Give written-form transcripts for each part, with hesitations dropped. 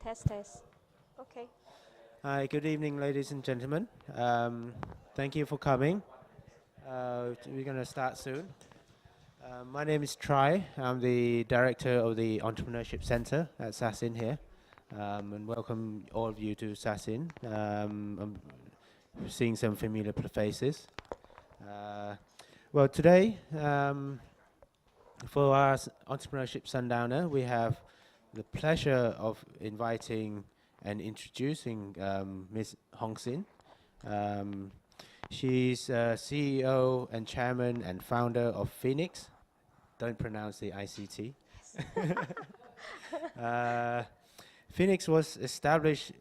Test. Okay. Hi, good evening, ladies and gentlemen. Thank you for coming. We're going to start soon. My name is Tri. I'm the director of the Entrepreneurship Center at SASIN here. And welcome all of you to SASIN. I'm seeing some familiar faces. Well, today, for our Entrepreneurship Sundowner, we have the pleasure of inviting and introducing Ms. HongSin. She's CEO and chairman and founder of Phoenix. Don't pronounce the ICT. Phoenix was established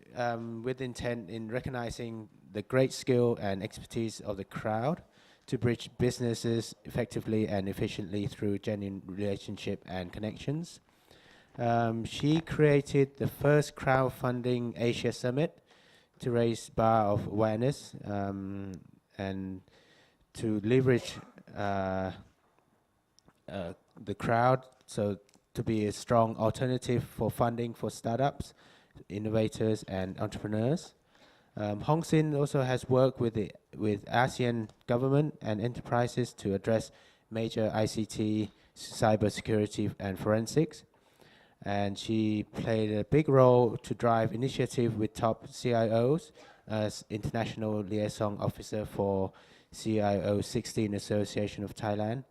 with intent in recognizing the great skill and expertise of the crowd to bridge businesses effectively and efficiently through genuine relationship and connections. She created the first crowdfunding Asia Summit to raise bar of awareness and to leverage the crowd, so to be a strong alternative for funding for startups, innovators, and entrepreneurs. HongSin also has worked with ASEAN government and enterprises to address major ICT, cybersecurity, and forensics. And she played a big role to drive initiative with top CIOs as International Liaison Officer for CIO 16 Association of Thailand,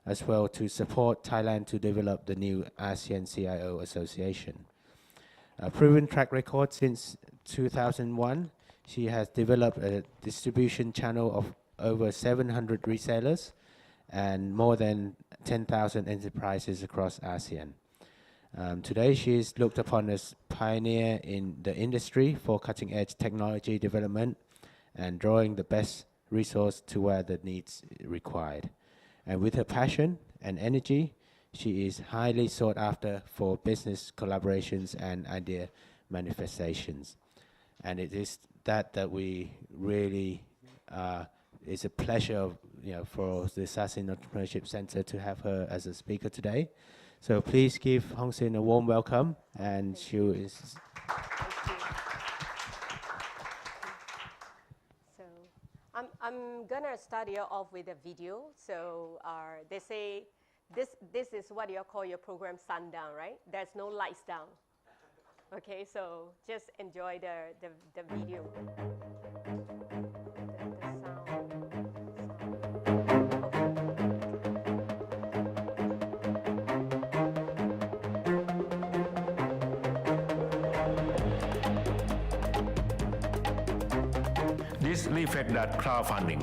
as well to support Thailand to develop the new ASEAN CIO Association. A proven track record since 2001, she has developed a distribution channel of over 700 resellers and more than 10,000 enterprises across ASEAN. Today, she is looked upon as pioneer in the industry for cutting-edge technology development and drawing the best resource to where the needs required. And with her passion and energy, she is highly sought after for business collaborations and idea manifestations. And it is that we really, it's a pleasure, for the SASIN Entrepreneurship Center to have her as a speaker today. So please give HongSin a warm welcome, and she is. So I'm gonna start you off with a video. So they say this is what you call your program sundown, right? There's no lights down. Okay, so just enjoy the video. This reflects that crowdfunding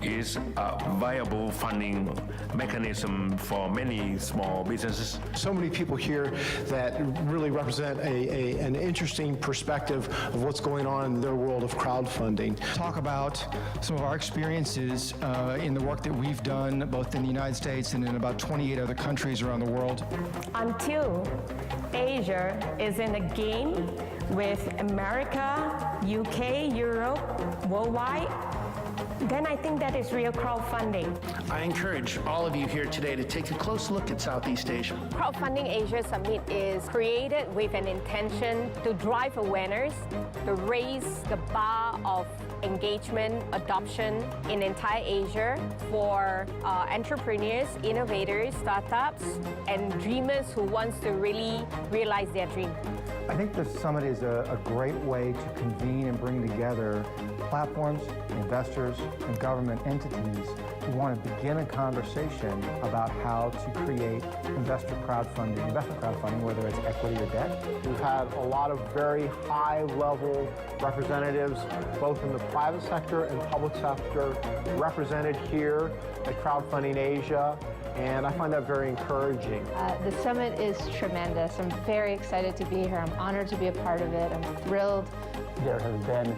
is a viable funding mechanism for many small businesses. So many people here that really represent an interesting perspective of what's going on in their world of crowdfunding. Talk about some of our experiences in the work that we've done both in the United States and in about 28 other countries around the world. Until Asia is in the game with America, UK, Europe, worldwide, then I think that is real crowdfunding. I encourage all of you here today to take a close look at Southeast Asia. Crowdfunding Asia Summit is created with an intention to drive awareness, to raise the bar of engagement, adoption in entire Asia for entrepreneurs, innovators, startups, and dreamers who wants to really realize their dream. I think the summit is a great way to convene and bring together platforms, investors, and government entities who want to begin a conversation about how to create investment crowdfunding, whether it's equity or debt. We've had a lot of very high-level representatives, both in the private sector and public sector, represented here at Crowdfunding Asia, and I find that very encouraging. The summit is tremendous. I'm very excited to be here. I'm honored to be a part of it. I'm thrilled. There have been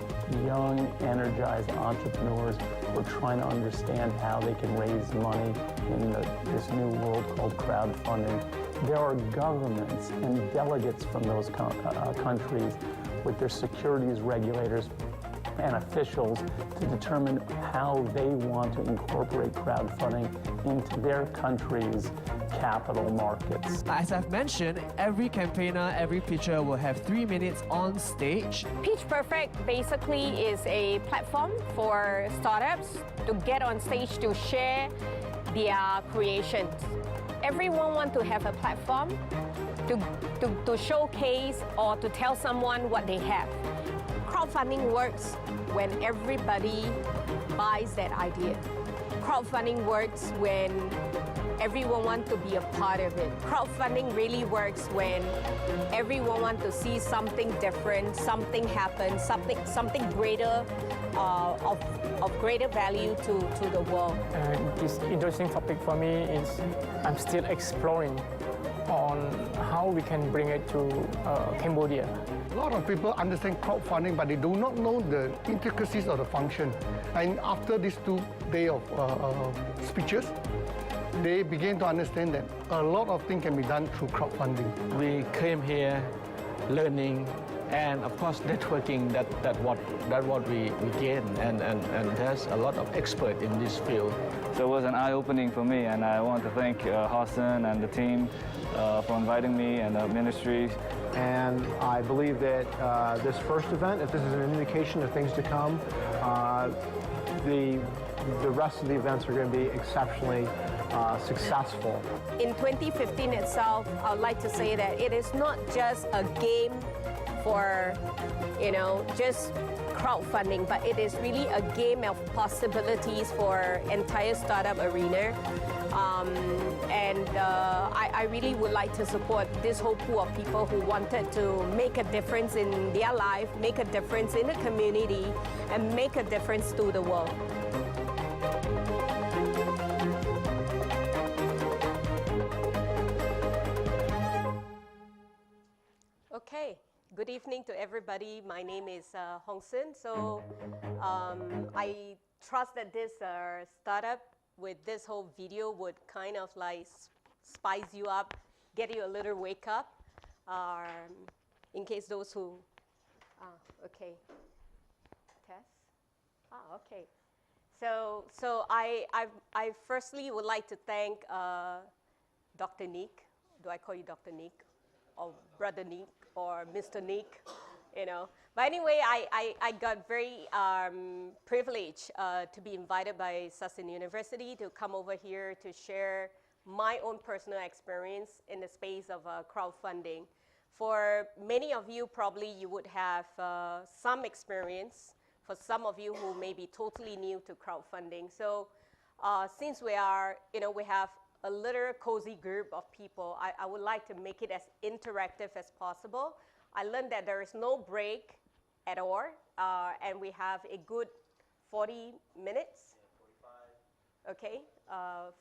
young, energized entrepreneurs who are trying to understand how they can raise money in this new world called crowdfunding. There are governments and delegates from those countries with their securities regulators and officials to determine how they want to incorporate crowdfunding into their countries' capital markets. As I've mentioned, every campaigner, every pitcher will have 3 minutes on stage. Pitch Perfect basically is a platform for startups to get on stage to share their creations. Everyone wants to have a platform to showcase or to tell someone what they have. Crowdfunding works when everybody buys that idea. Crowdfunding works when everyone wants to be a part of it. Crowdfunding really works when everyone wants to see something different, something happen, something greater, of greater value to the world. This interesting topic for me is I'm still exploring on how we can bring it to Cambodia. A lot of people understand crowdfunding, but they do not know the intricacies of the function. And after these 2 days of speeches, they begin to understand that a lot of things can be done through crowdfunding. We came here learning and of course networking, that's what we gain, and there's a lot of experts in this field. So it was an eye-opening for me, and I want to thank HongSin and the team for inviting me and the ministry. And I believe that this first event, if this is an indication of things to come, the rest of the events are going to be exceptionally successful. In 2015 itself, I would like to say that it is not just a game for, just crowdfunding, but it is really a game of possibilities for entire startup arena. I really would like to support this whole pool of people who wanted to make a difference in their life, make a difference in the community, and make a difference to the world. Okay, good evening to everybody. My name is HongSin. So I trust that this startup with this whole video would kind of like spice you up, get you a little wake up, in case those who, okay, test, okay. So I firstly would like to thank Dr. Nick. Do I call you Dr. Nick, or Brother Nick, or Mr. Nick, But anyway, I got very privileged to be invited by Sundowner University to come over here to share my own personal experience in the space of crowdfunding. For many of you, probably you would have some experience. For some of you who may be totally new to crowdfunding. So since we are, we have a little cozy group of people, I would like to make it as interactive as possible. I learned that there is no break at all, and we have a good 40 minutes.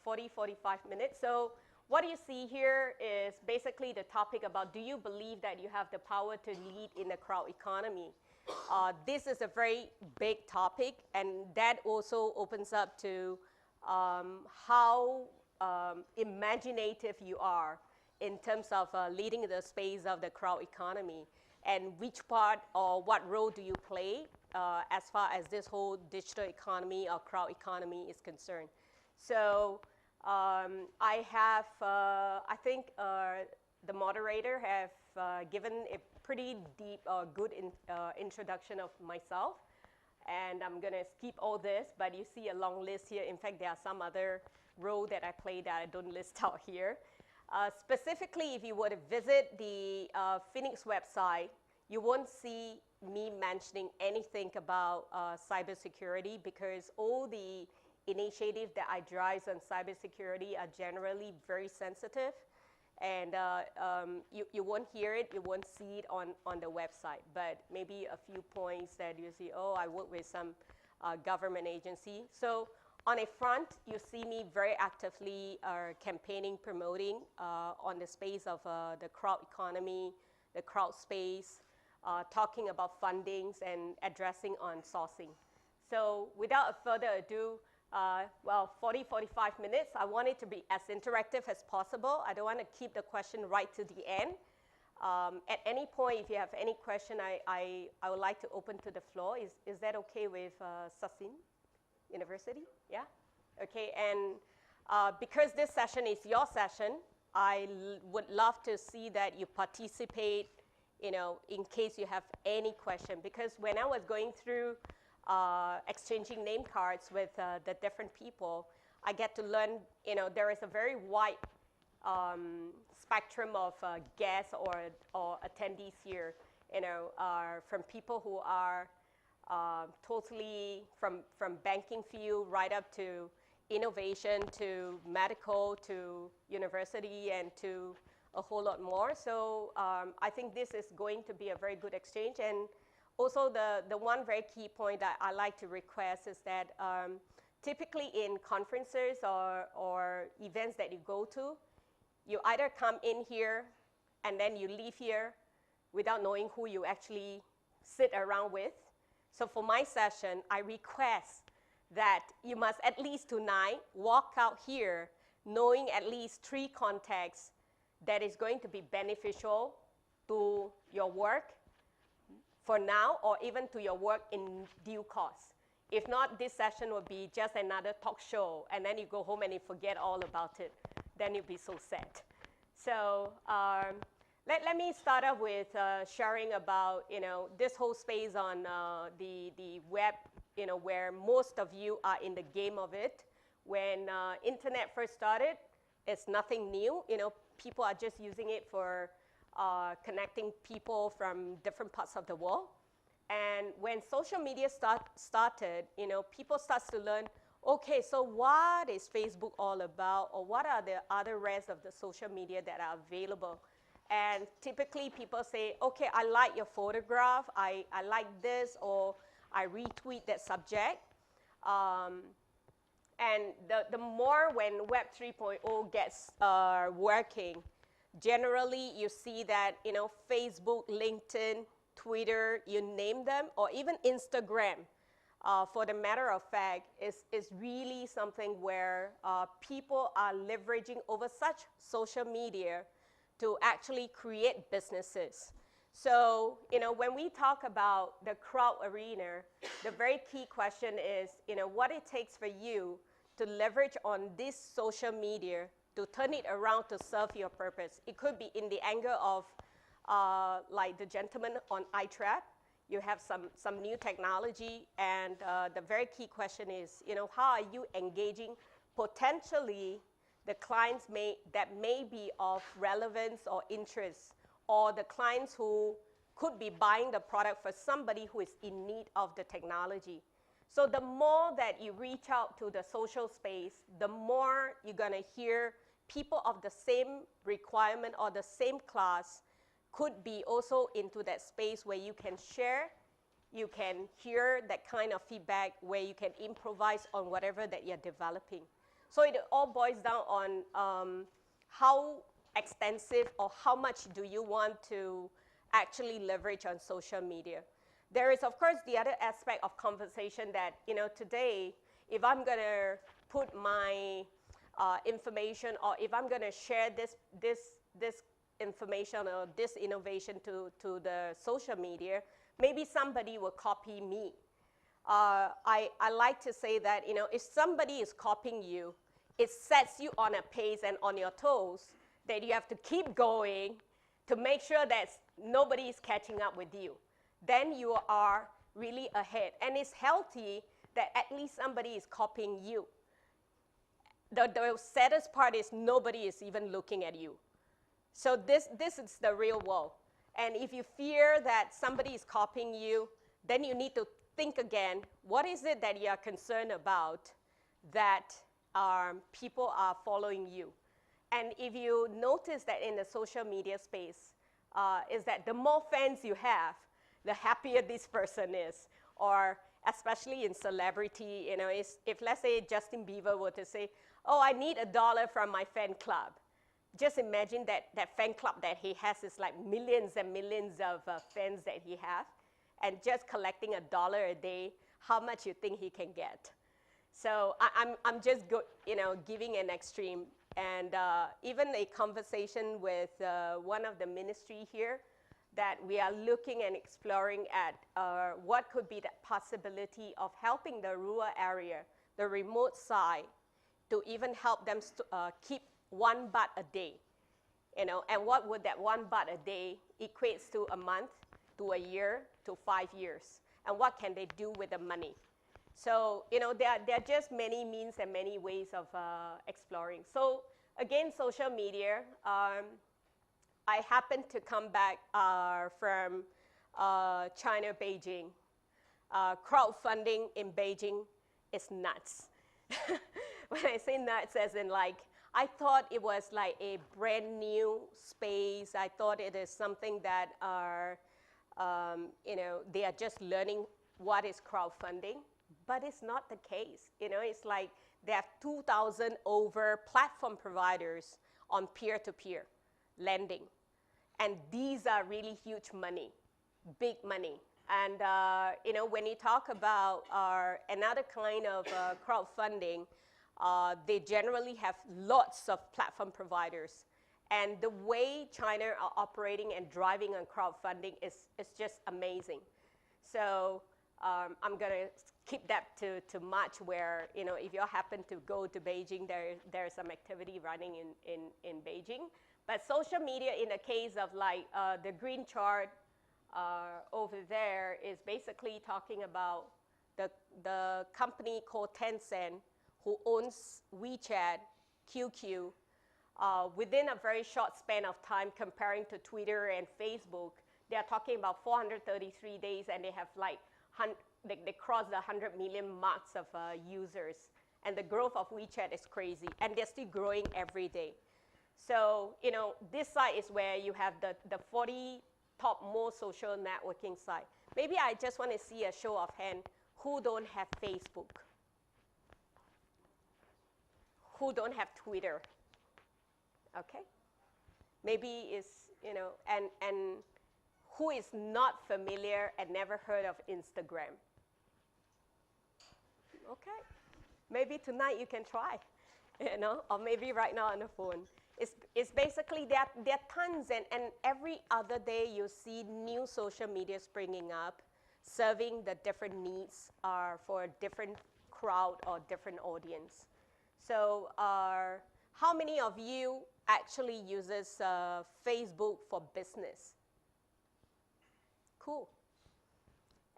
45 minutes. So what you see here is basically the topic about, do you believe that you have the power to lead in the crowd economy? This is a very big topic, and that also opens up to how imaginative you are in terms of leading the space of the crowd economy, and which part or what role do you play as far as this whole digital economy or crowd economy is concerned. So I have, I think the moderator have given a pretty deep, good introduction of myself, and I'm gonna skip all this, but you see a long list here. In fact, there are some other role that I play that I don't list out here. Specifically, if you were to visit the Phoenix website, you won't see me mentioning anything about cybersecurity, because all the initiatives that I drive on cybersecurity are generally very sensitive, and you won't hear it, you won't see it on the website, but maybe a few points that you see, oh, I work with some government agency. So on a front, you see me very actively campaigning, promoting on the space of the crowd economy, the crowd space, talking about fundings and addressing on sourcing. So without further ado, 45 minutes, I want it to be as interactive as possible. I don't want to keep the question right to the end. At any point, if you have any question, I would like to open to the floor. Is that okay with Sundowner University? Yeah? Okay, and because this session is your session, would love to see that you participate, in case you have any question. Because when I was going through exchanging name cards with the different people, I get to learn, there is a very wide spectrum of guests or attendees here, from people who are totally from banking field right up to innovation, to medical, to university, and to a whole lot more. So I think this is going to be a very good exchange. And also the one very key point that I like to request is that typically in conferences or events that you go to, you either come in here and then you leave here without knowing who you actually sit around with. So for my session, I request that you must at least tonight walk out here knowing at least 3 contacts that is going to be beneficial to your work for now, or even to your work in due course. If not, this session will be just another talk show, and then you go home and you forget all about it. Then you'll be so sad. So let me start off with sharing about this whole space on the web, where most of you are in the game of it. When internet first started, it's nothing new. People are just using it for connecting people from different parts of the world. And when social media started, people start to learn, okay, so what is Facebook all about, or what are the other rest of the social media that are available? And typically people say, okay, I like your photograph, I like this, or I retweet that subject. And the more when Web 3.0 gets working, generally you see that Facebook, LinkedIn, Twitter, you name them, or even Instagram, for the matter of fact, is really something where people are leveraging over such social media to actually create businesses. So, when we talk about the crowd arena, the very key question is, what it takes for you to leverage on this social media to turn it around to serve your purpose. It could be in the angle of, like the gentleman on iTrap, you have some new technology, and the very key question is, how are you engaging potentially the clients that may be of relevance or interest, or the clients who could be buying the product for somebody who is in need of the technology. So the more that you reach out to the social space, the more you're going to hear people of the same requirement or the same class could be also into that space where you can share, you can hear that kind of feedback, where you can improvise on whatever that you're developing. So it all boils down on how extensive or how much do you want to actually leverage on social media. There is, of course, the other aspect of conversation that, today, if I'm going to put my information, or if I'm going to share this information or this innovation to the social media, maybe somebody will copy me. I like to say that, if somebody is copying you, it sets you on a pace and on your toes that you have to keep going to make sure that nobody is catching up with you. Then you are really ahead. And it's healthy that at least somebody is copying you. The saddest part is nobody is even looking at you. So this is the real world. And if you fear that somebody is copying you, then you need to think again, what is it that you are concerned about that people are following you? And if you notice that in the social media space, is that the more fans you have, the happier this person is. Or especially in celebrity, if let's say Justin Bieber were to say, oh, I need $1 from my fan club. Just imagine that fan club that he has is like millions and millions of fans that he has, and just collecting $1 a day, how much you think he can get? So I'm just giving an extreme. And even a conversation with one of the ministry here, that we are looking and exploring at what could be the possibility of helping the rural area, the remote side, to even help them keep $1 a day. and what would that $1 a day equates to a month, to a year, to 5 years, and what can they do with the money? So, there are just many means and many ways of exploring. So, again, social media. I happened to come back from China, Beijing. Crowdfunding in Beijing is nuts. When I say nuts, as in like, I thought it was like a brand new space. I thought it is something that are, they are just learning what is crowdfunding, but it's not the case. It's like they have 2,000 over platform providers on peer-to-peer lending. And these are really huge money, big money. And, when you talk about another kind of crowdfunding, they generally have lots of platform providers. And the way China are operating and driving on crowdfunding is just amazing. So I'm going to keep that to March, where, if you happen to go to Beijing, there's some activity running in Beijing. But social media, in the case of like the green chart over there, is basically talking about the company called Tencent, who owns WeChat, QQ. Within a very short span of time, comparing to Twitter and Facebook, they are talking about 433 days, and they have like, they crossed the 100 million marks of users. And the growth of WeChat is crazy, and they're still growing every day. So, this side is where you have the 40 top most social networking site. Maybe I just want to see a show of hand. Who don't have Facebook? Who don't have Twitter? Okay. Maybe it's, and who is not familiar and never heard of Instagram? Okay. Maybe tonight you can try, or maybe right now on the phone. It's basically, there are tons, and every other day you see new social media springing up, serving the different needs for a different crowd or different audience. So how many of you actually uses Facebook for business? Cool.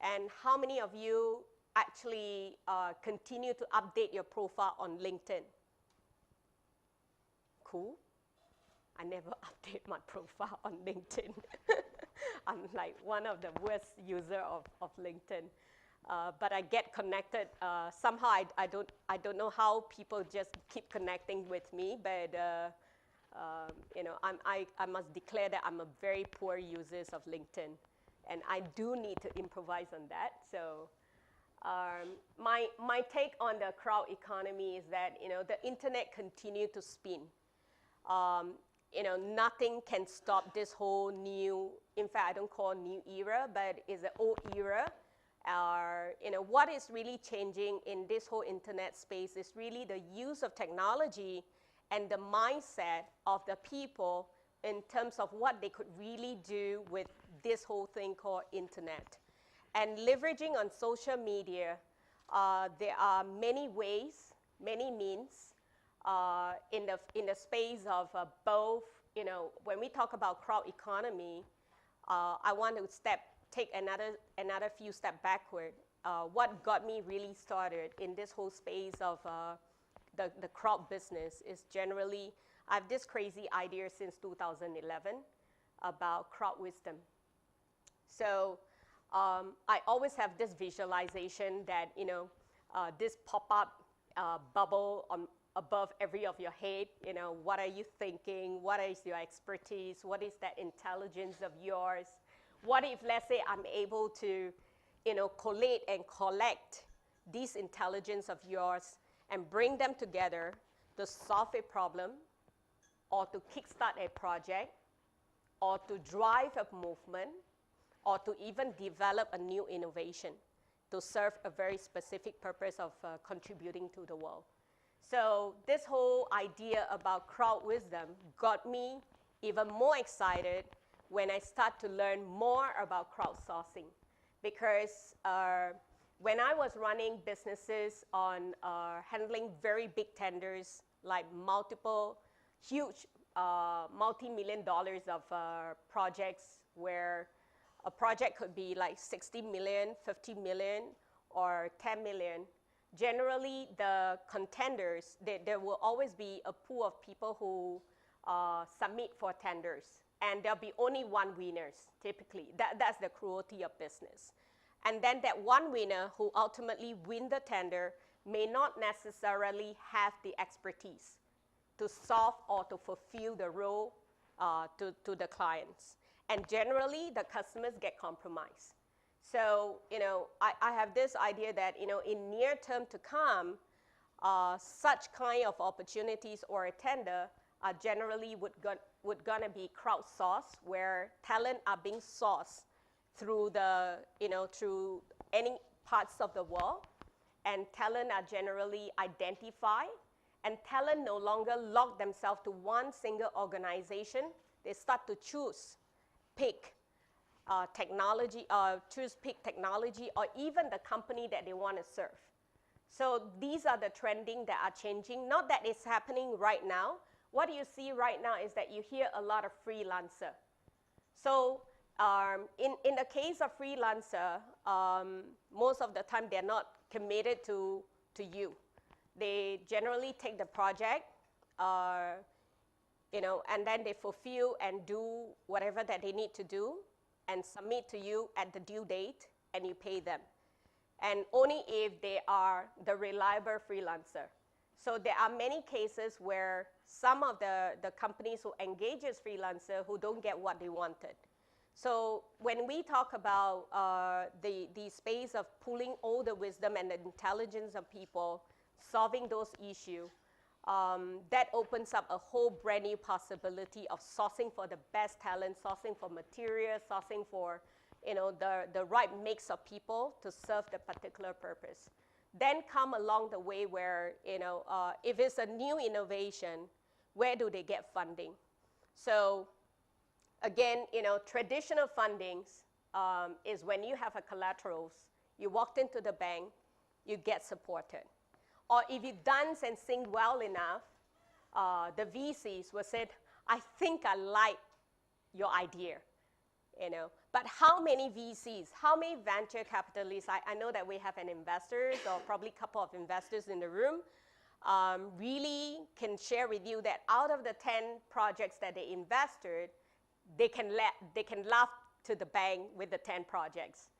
And how many of you actually continue to update your profile on LinkedIn? Cool. I never update my profile on LinkedIn. I'm like one of the worst user of LinkedIn. But I get connected. Somehow I don't know how people just keep connecting with me, but I must declare that I'm a very poor user of LinkedIn, and I do need to improvise on that. So my take on the crowd economy is that the internet continue to spin. Nothing can stop this whole new, in fact, I don't call it new era, but it's an old era. What is really changing in this whole internet space is really the use of technology and the mindset of the people in terms of what they could really do with this whole thing called internet. And leveraging on social media, there are many ways, many means, in the space of both, when we talk about crowd economy, I want to take another few steps backward. What got me really started in this whole space of the crowd business is generally, I have this crazy idea since 2011 about crowd wisdom. So I always have this visualization that, this pop-up bubble above every of your head, what are you thinking? What is your expertise? What is that intelligence of yours? What if, let's say, I'm able to, collate and collect this intelligence of yours and bring them together to solve a problem, or to kickstart a project, or to drive a movement, or to even develop a new innovation to serve a very specific purpose of contributing to the world. So this whole idea about crowd wisdom got me even more excited when I start to learn more about crowdsourcing. Because when I was running businesses on handling very big tenders, like multiple huge multi-million dollars of projects where a project could be like 60 million, 50 million, or 10 million. Generally, the contenders, there will always be a pool of people who submit for tenders, and there'll be only one winners, typically. That's the cruelty of business. And then that one winner who ultimately win the tender may not necessarily have the expertise to solve or to fulfill the role to the clients. And generally, the customers get compromised. So, I have this idea that, in near term to come, such kind of opportunities or a tender generally would gonna be crowdsourced, where talent are being sourced through through any parts of the world, and talent are generally identified, and talent no longer lock themselves to one single organization. They start to pick technology, pick technology, or even the company that they want to serve. So these are the trending that are changing. Not that it's happening right now. What you see right now is that you hear a lot of freelancer. So in the case of freelancer, most of the time they're not committed to you. They generally take the project, and then they fulfill and do whatever that they need to do and submit to you at the due date, and you pay them. And only if they are the reliable freelancer. So there are many cases where some of the companies who engage as freelancer who don't get what they wanted. So when we talk about the space of pulling all the wisdom and the intelligence of people, solving those issues, that opens up a whole brand new possibility of sourcing for the best talent, sourcing for materials, sourcing for the right mix of people to serve the particular purpose. Then come along the way where, if it's a new innovation, where do they get funding? So again, traditional fundings is when you have a collaterals, you walked into the bank, you get supported. Or if you've done and sing well enough, the VCs will say, I think I like your idea. But how many VCs, how many venture capitalists, I know that we have an investors or probably a couple of investors in the room, really can share with you that out of the 10 projects that they invested, they can laugh to the bank with the 10 projects.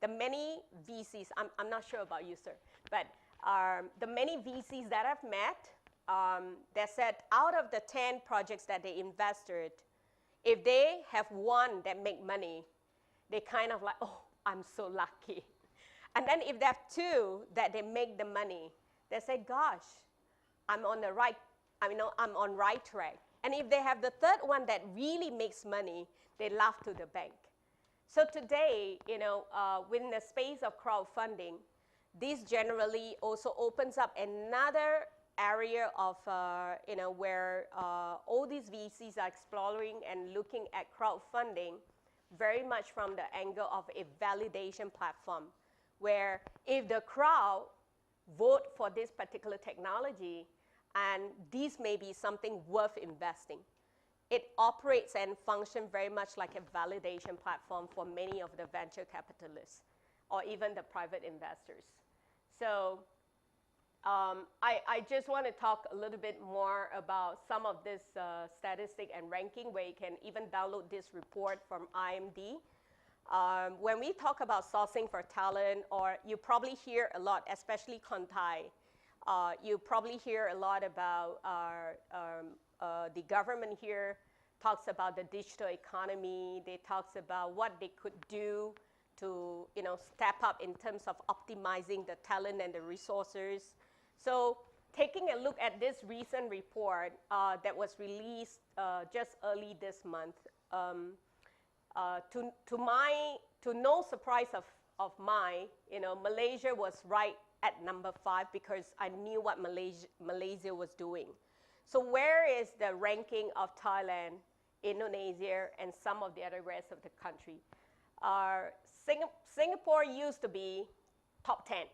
The many VCs, I'm not sure about you, sir, but the many VCs that I've met, they said out of the 10 projects that they invested, if they have one that make money, they kind of like, oh, I'm so lucky. And then if they have two that they make the money, they say, gosh, I'm on the right, I'm on right track. And if they have the third one that really makes money, they laugh to the bank. So today, within the space of crowdfunding, this generally also opens up another area of, where all these VCs are exploring and looking at crowdfunding very much from the angle of a validation platform, where if the crowd vote for this particular technology, and this may be something worth investing, it operates and functions very much like a validation platform for many of the venture capitalists or even the private investors. So I just want to talk a little bit more about some of this statistic and ranking, where you can even download this report from IMD. When we talk about sourcing for talent, or you probably hear a lot, especially Kontai, you probably hear a lot about the government here talks about the digital economy. They talks about what they could do to step up in terms of optimizing the talent and the resources. So taking a look at this recent report that was released just early this month, to no surprise of mine, Malaysia was right at number 5 because I knew what Malaysia was doing. So where is the ranking of Thailand, Indonesia, and some of the other rest of the country? Singapore used to be top 10,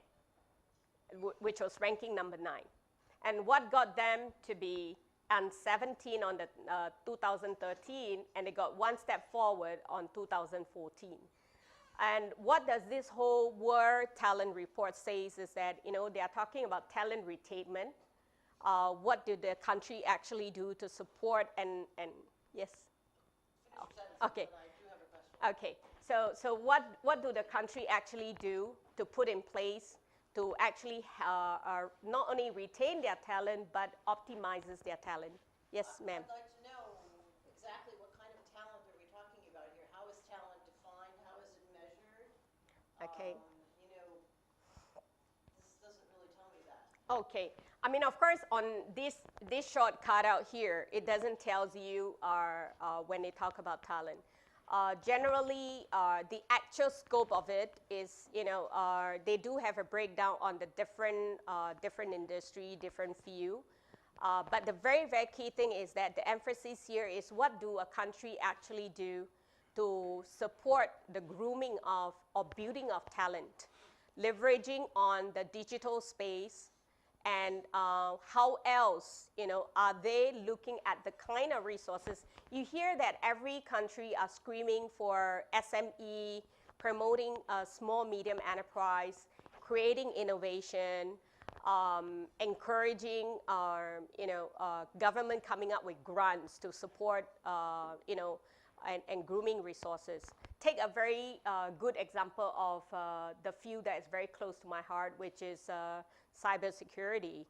which was ranking number 9. And what got them to be and 17 on the 2013, and they got one step forward on 2014. And what does this whole World Talent Report says is that, they are talking about talent retainment. What do the country actually do to support and yes? Oh, okay. Okay. So what do the country actually do to put in place to actually not only retain their talent, but optimizes their talent? Yes, ma'am. I'd like to know exactly what kind of talent are we talking about here? How is talent defined? How is it measured? Okay. This doesn't really tell me that. Okay. I mean, of course, on this short cutout here, it doesn't tell you when they talk about talent. Generally, the actual scope of it is, they do have a breakdown on the different industry, different field. But the very, very key thing is that the emphasis here is what do a country actually do to support the grooming of or building of talent, leveraging on the digital space, and how else, are they looking at the kind of resources? You hear that every country are screaming for SME, promoting small, medium enterprise, creating innovation, encouraging, government coming up with grants to support, and grooming resources. Take a very good example of the field that is very close to my heart, which is cybersecurity.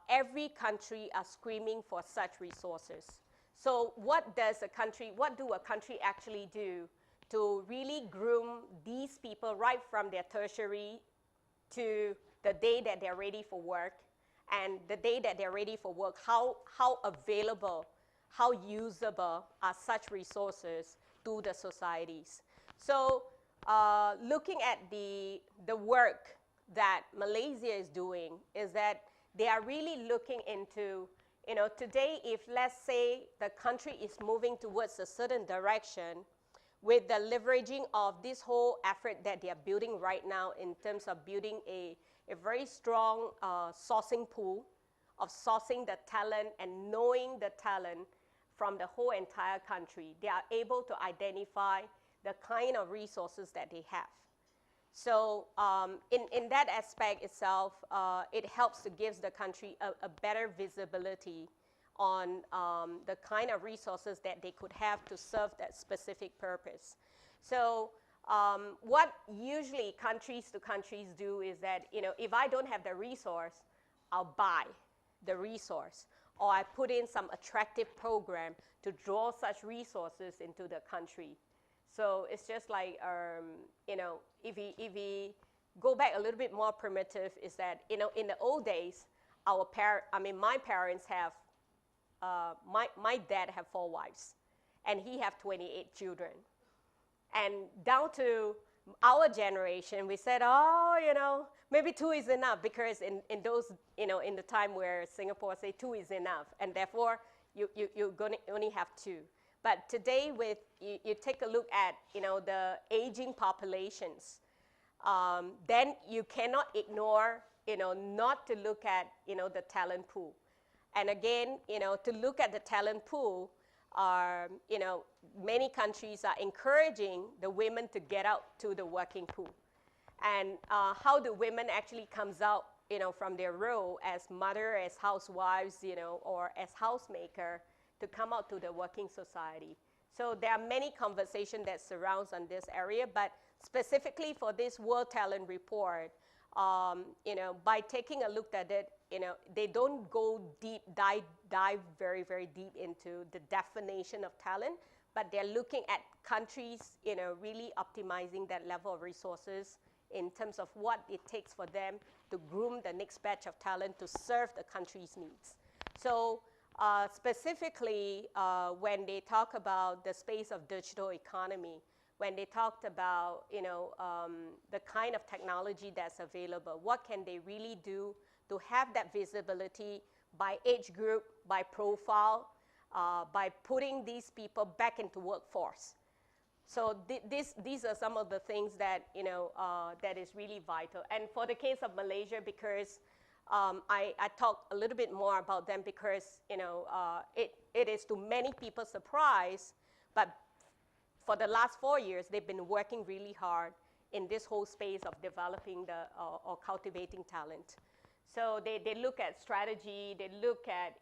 Every country are screaming for such resources. So what do a country actually do to really groom these people right from their tertiary to the day that they're ready for work, and the day that they're ready for work, how available, how usable are such resources to the societies? So looking at the work that Malaysia is doing is that they are really looking into, today if let's say the country is moving towards a certain direction with the leveraging of this whole effort that they are building right now in terms of building a very strong sourcing pool of sourcing the talent and knowing the talent from the whole entire country, they are able to identify the kind of resources that they have. So in that aspect itself, it helps to give the country a better visibility on the kind of resources that they could have to serve that specific purpose. So what usually countries to countries do is that, if I don't have the resource, I'll buy the resource, or I put in some attractive program to draw such resources into the country. So it's just like, if we go back a little bit more primitive, is that, in the old days, my parents have, my dad have 4 wives, and he have 28 children. And down to our generation, we said, maybe 2 is enough, because in those, in the time where Singapore say 2 is enough, and therefore you're going to only have 2. But today, you take a look at, the aging populations, then you cannot ignore, not to look at, the talent pool. And again, to look at the talent pool, many countries are encouraging the women to get out to the working pool. And how do women actually comes out, from their role as mother, as housewives, or as housemaker, to come out to the working society. So there are many conversations that surrounds on this area, but specifically for this World Talent Report, by taking a look at it, they don't go deep, dive very, very deep into the definition of talent, but they're looking at countries, really optimizing that level of resources in terms of what it takes for them to groom the next batch of talent to serve the country's needs. So specifically, when they talk about the space of digital economy, when they talked about, the kind of technology that's available, what can they really do to have that visibility by age group, by profile, by putting these people back into workforce. So these are some of the things that, that is really vital. And for the case of Malaysia, because I talk a little bit more about them because, it is to many people's surprise, but for the last 4 years, they've been working really hard in this whole space of developing or cultivating talent. So they look at strategy, they look at,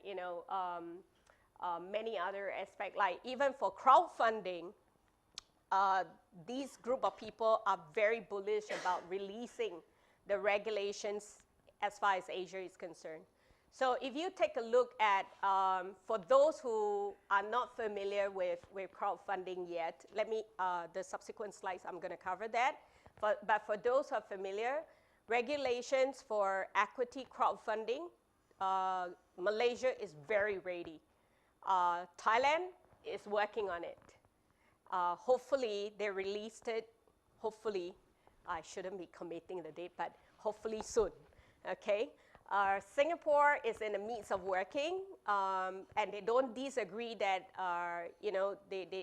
many other aspects, like even for crowdfunding, these group of people are very bullish about releasing the regulations as far as Asia is concerned. So if you take a look at, for those who are not familiar with crowdfunding yet, the subsequent slides, I'm going to cover that. But for those who are familiar, regulations for equity crowdfunding, Malaysia is very ready. Thailand is working on it. Hopefully, they released it. Hopefully, I shouldn't be committing the date, but hopefully soon, okay? Singapore is in the midst of working, and they don't disagree that,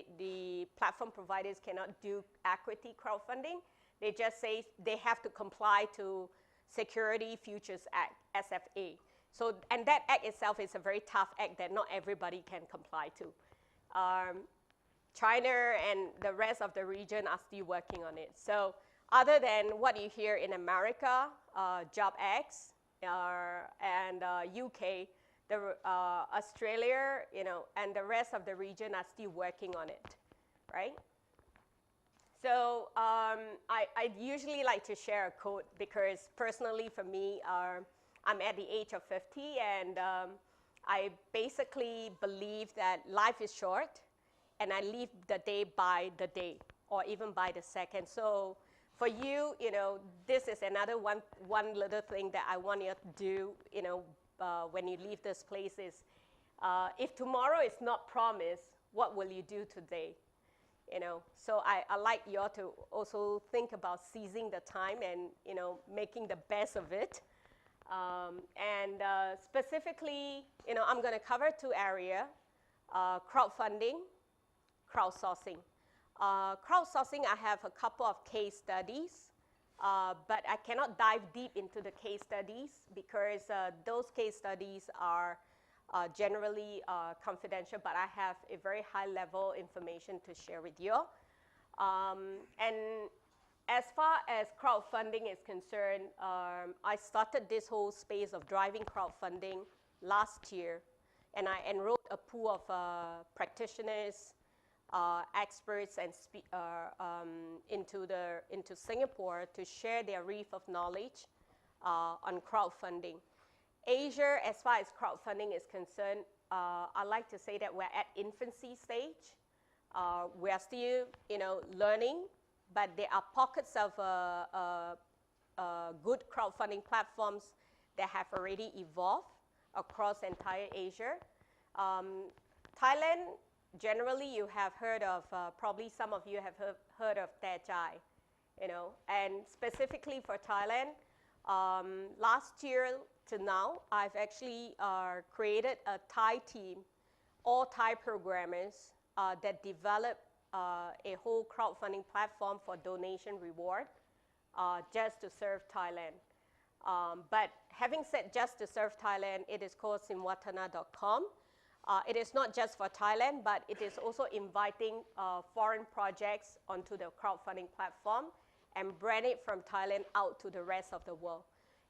the platform providers cannot do equity crowdfunding. They just say they have to comply to Security Futures Act, SFA. So, and that act itself is a very tough act that not everybody can comply to. China and the rest of the region are still working on it. So other than what you hear in America, JobX, and UK, Australia, and the rest of the region are still working on it, right? So I usually like to share a quote because personally for me, I'm at the age of 50 and I basically believe that life is short and I live the day by the day or even by the second. So for you, this is another one little thing that I want you to do, when you leave this place is, if tomorrow is not promised, what will you do today? So I like you all to also think about seizing the time and, making the best of it. Specifically, I'm going to cover 2 areas, crowdfunding, crowdsourcing. Crowdsourcing, I have a couple of case studies, but I cannot dive deep into the case studies because those case studies are generally confidential, but I have a very high level information to share with you. And as far as crowdfunding is concerned, I started this whole space of driving crowdfunding last year, and I enrolled a pool of practitioners, experts, and into Singapore to share their reef of knowledge on crowdfunding. Asia, as far as crowdfunding is concerned, I like to say that we're at infancy stage. We are still, learning, but there are pockets of good crowdfunding platforms that have already evolved across entire Asia. Thailand, generally you have heard of, probably some of you have heard of Tejai, and specifically for Thailand, last year to now, I've actually created a Thai team, all Thai programmers that develop a whole crowdfunding platform for donation reward just to serve Thailand. But having said just to serve Thailand, it is called simwatana.com. It is not just for Thailand, but it is also inviting foreign projects onto the crowdfunding platform and brand it from Thailand out to the rest of the world.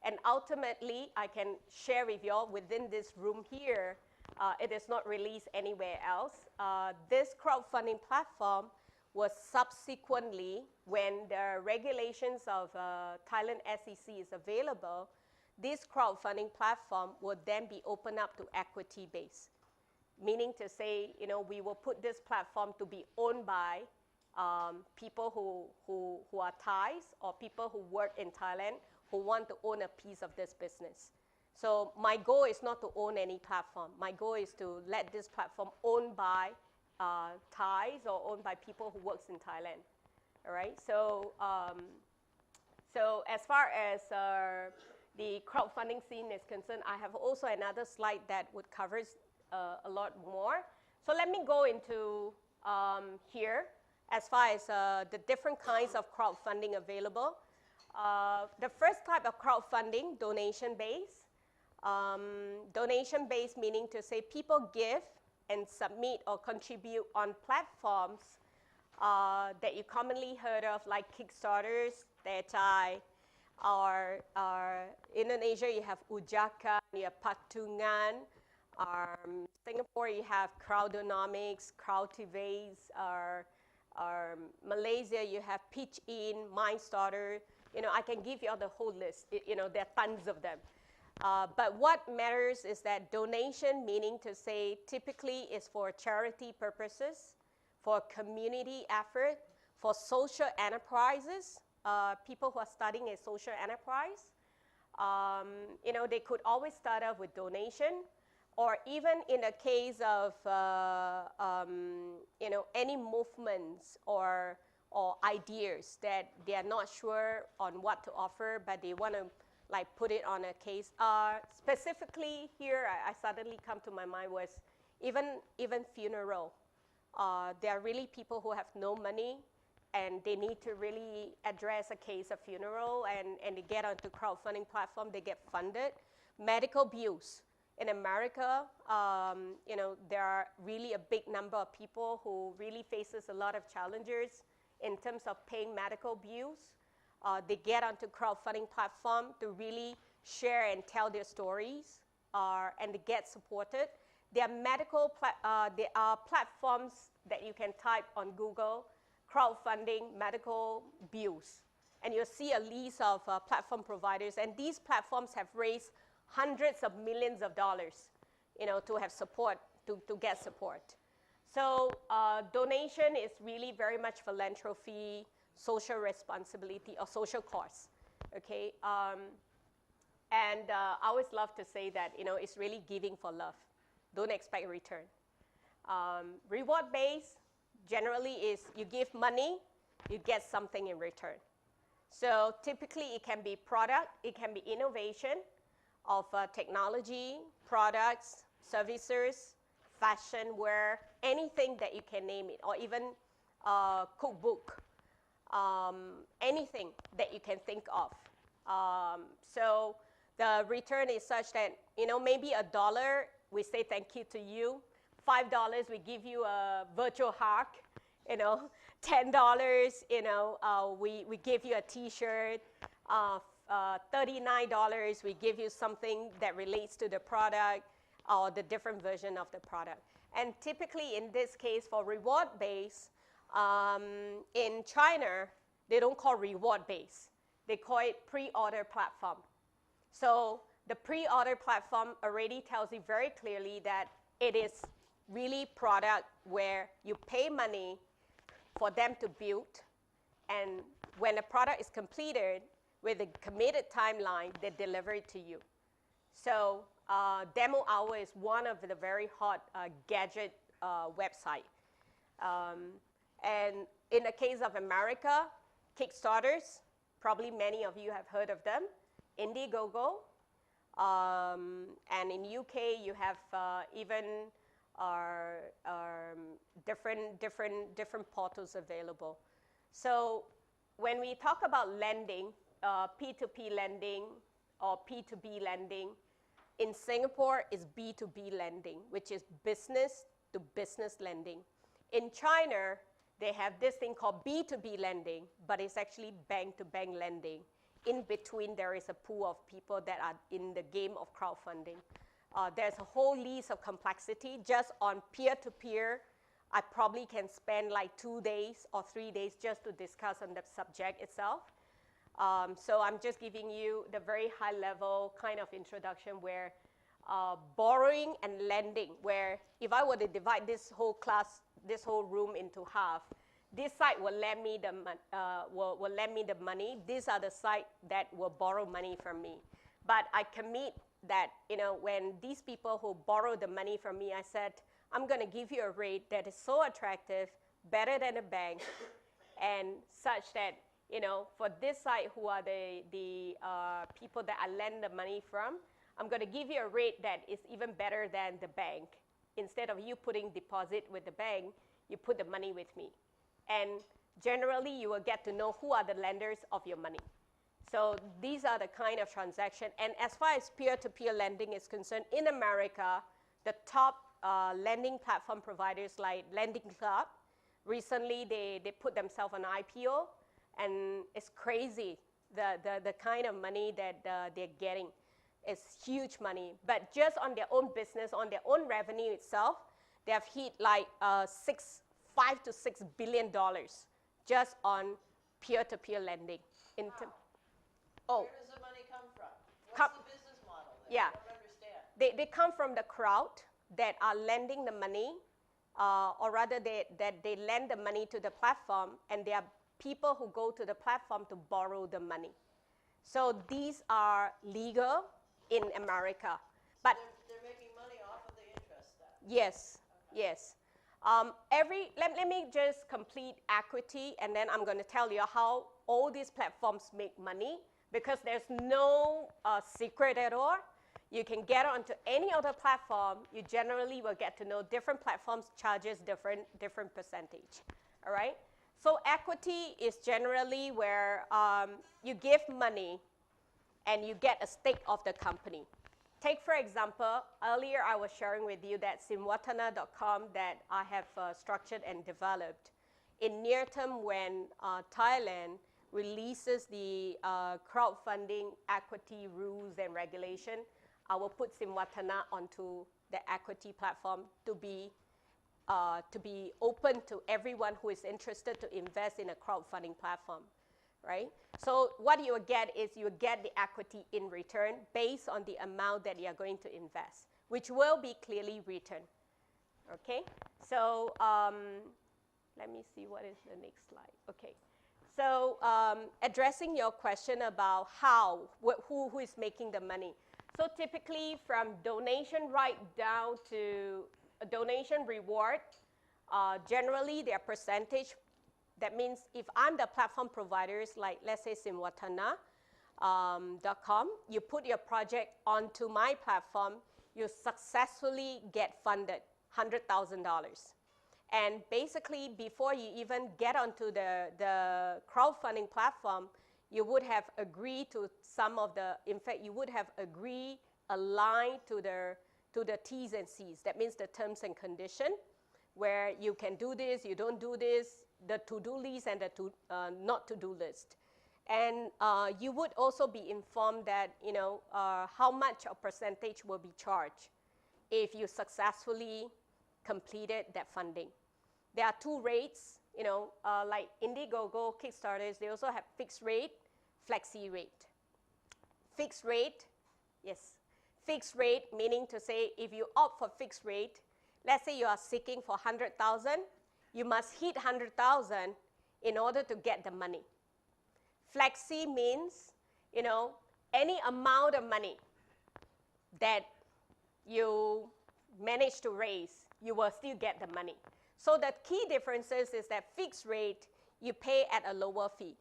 And ultimately, I can share with you all within this room here, it is not released anywhere else. This crowdfunding platform was subsequently, when the regulations of Thailand SEC is available, this crowdfunding platform would then be opened up to equity base. Meaning to say, we will put this platform to be owned by people who are Thais or people who work in Thailand who want to own a piece of this business. So my goal is not to own any platform. My goal is to let this platform owned by Thais or owned by people who works in Thailand. All right. So as far as the crowdfunding scene is concerned, I have also another slide that would cover a lot more. So let me go into here as far as the different kinds of crowdfunding available. The first type of crowdfunding, donation-based, Donation-based meaning to say people give and submit or contribute on platforms that you commonly heard of, like Kickstarters, Tetai, or Indonesia you have Ujaka, you have Patungan, Singapore you have CrowdEconomy, Crowdtivate, Malaysia you have Pitch In, Mindstarter. You know, I can give you all the whole list. You know, there are tons of them. But what matters is that donation, meaning to say typically is for charity purposes, for community effort, for social enterprises, people who are starting a social enterprise. You know, they could always start off with donation, or even in the case of, you know, any movements or ideas that they are not sure on what to offer, but they want to like put it on a case. Specifically here, I suddenly come to my mind was even funeral. There are really people who have no money and they need to really address a case of funeral, and they get onto crowdfunding platform, they get funded. Medical bills. In America, you know, there are really a big number of people who really faces a lot of challenges in terms of paying medical bills. They get onto crowdfunding platform to really share and tell their stories, and they get supported. There are platforms that you can type on Google, crowdfunding medical bills, and you'll see a list of platform providers, and these platforms have raised hundreds of millions of dollars, you know, to have support, to get support. So donation is really very much philanthropy, social responsibility, or social cause, okay? And I always love to say that, you know, it's really giving for love. Don't expect a return. Reward-based generally is you give money, you get something in return. So typically it can be product, it can be innovation of technology, products, services, fashion, wear, anything that you can name it, or even cookbook, anything that you can think of. So the return is such that, you know, maybe $1, we say thank you to you. $5, we give you a virtual hug. You know, $10, you know, we give you a T-shirt. $39, we give you something that relates to the product or the different version of the product. And typically in this case for reward-based, in China, they don't call reward-based. They call it pre-order platform. So the pre-order platform already tells you very clearly that it is really product where you pay money for them to build, and when a product is completed, with a committed timeline, they deliver it to you. So Demo Hour is one of the very hot gadget website. And in the case of America, Kickstarters, probably many of you have heard of them, Indiegogo, and in UK you have even different portals available. So when we talk about lending, P2P lending or P2B lending, in Singapore is B2B lending, which is business to business lending. In China, they have this thing called B2B lending, but it's actually bank to bank lending. In between, there is a pool of people that are in the game of crowdfunding. There's a whole list of complexity. Just on peer-to-peer, I probably can spend like 2 days or 3 days just to discuss on the subject itself. So I'm just giving you the very high level kind of introduction where borrowing and lending, where if I were to divide this whole class, this whole room into half, this side will lend me the money. These are the side that will borrow money from me. But I commit that, you know, when these people who borrow the money from me, I said, I'm going to give you a rate that is so attractive, better than a bank, and such that, you know, for this side who are the people that I lend the money from, I'm going to give you a rate that is even better than the bank. Instead of you putting deposit with the bank, you put the money with me. And generally, you will get to know who are the lenders of your money. So these are the kind of transaction. And as far as peer-to-peer lending is concerned, in America, the top lending platform providers like Lending Club, recently they put themselves on IPO, and it's crazy. The kind of money that they're getting is huge money. But just on their own business, on their own revenue itself, they have hit like $5 to $6 billion just on peer-to-peer lending. Wow. Oh. Where does the money come from? What's the business model there? Yeah. I don't understand. They come from the crowd that are lending the money, or rather that they lend the money to the platform, and there are people who go to the platform to borrow the money. So these are legal in America. But they're making money off of the interest then? yes, okay. Yes. Let me just complete equity, and then I'm going to tell you how all these platforms make money, because there's no secret at all. You can get onto any other platform. You generally will get to know different platforms charges different percentage. All right? So equity is generally where you give money and you get a stake of the company. Take, for example, earlier I was sharing with you that Simwatana.com that I have structured and developed. In near term, when Thailand releases the crowdfunding equity rules and regulation, I will put Simwatana onto the equity platform to be open to everyone who is interested to invest in a crowdfunding platform, right? So what you will get is you will get the equity in return based on the amount that you are going to invest, which will be clearly returned, okay? So let me see what is the next slide. Okay, so addressing your question about who is making the money. So typically from donation right down to a donation reward, generally their percentage, that means if I'm the platform providers, like let's say Simwatana.com, you put your project onto my platform, you successfully get funded $100,000. And basically before you even get onto the crowdfunding platform, you would have agreed to some of the, in fact, you would have agreed, aligned to the T's and C's. That means the terms and condition, where you can do this, you don't do this, the to-do list and the not to-do list. And you would also be informed that, how much a percentage will be charged if you successfully completed that funding. There are two rates, like Indiegogo, Kickstarters, they also have fixed rate, flexi rate. Fixed rate, yes. Fixed rate meaning to say if you opt for fixed rate, let's say you are seeking for 100,000, you must hit 100,000 in order to get the money. Flexi means, any amount of money that you manage to raise, you will still get the money. So the key differences is that fixed rate, you pay at a lower fee.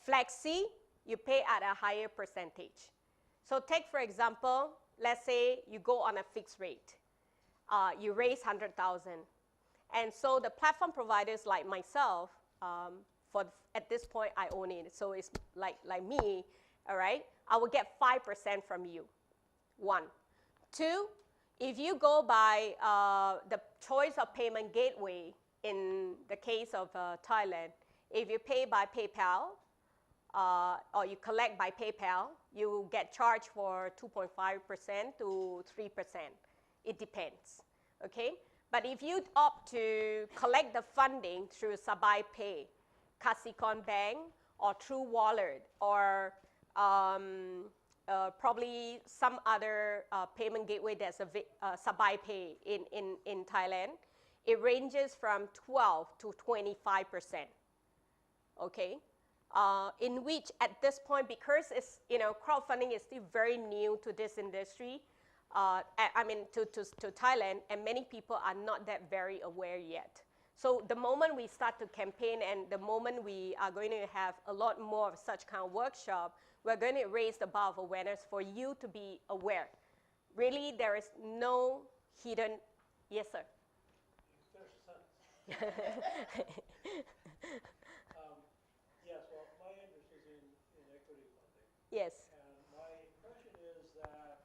Flexi, you pay at a higher percentage. So take, for example, let's say you go on a fixed rate. You raise 100,000. And so the platform providers like myself, at this point, I own it. So it's like me, all right? I will get 5% from you, 1. 2, if you go by the choice of payment gateway, in the case of Thailand, if you pay by PayPal, or you collect by PayPal, you get charged for 2.5% to 3%. It depends, okay? But if you opt to collect the funding through Sabai Pay, Kasikorn Bank, or True Wallet, or probably some other payment gateway that's a Sabai Pay in Thailand, it ranges from 12 to 25%, okay? In which at this point, because it's, crowdfunding is still very new to this industry, to Thailand, and many people are not that very aware yet. So the moment we start to campaign and the moment we are going to have a lot more of such kind of workshop, we're going to raise the bar of awareness for you to be aware. Really, there is no hidden, yes, sir. Yes, well, my interest is in equity Yes. And my impression is that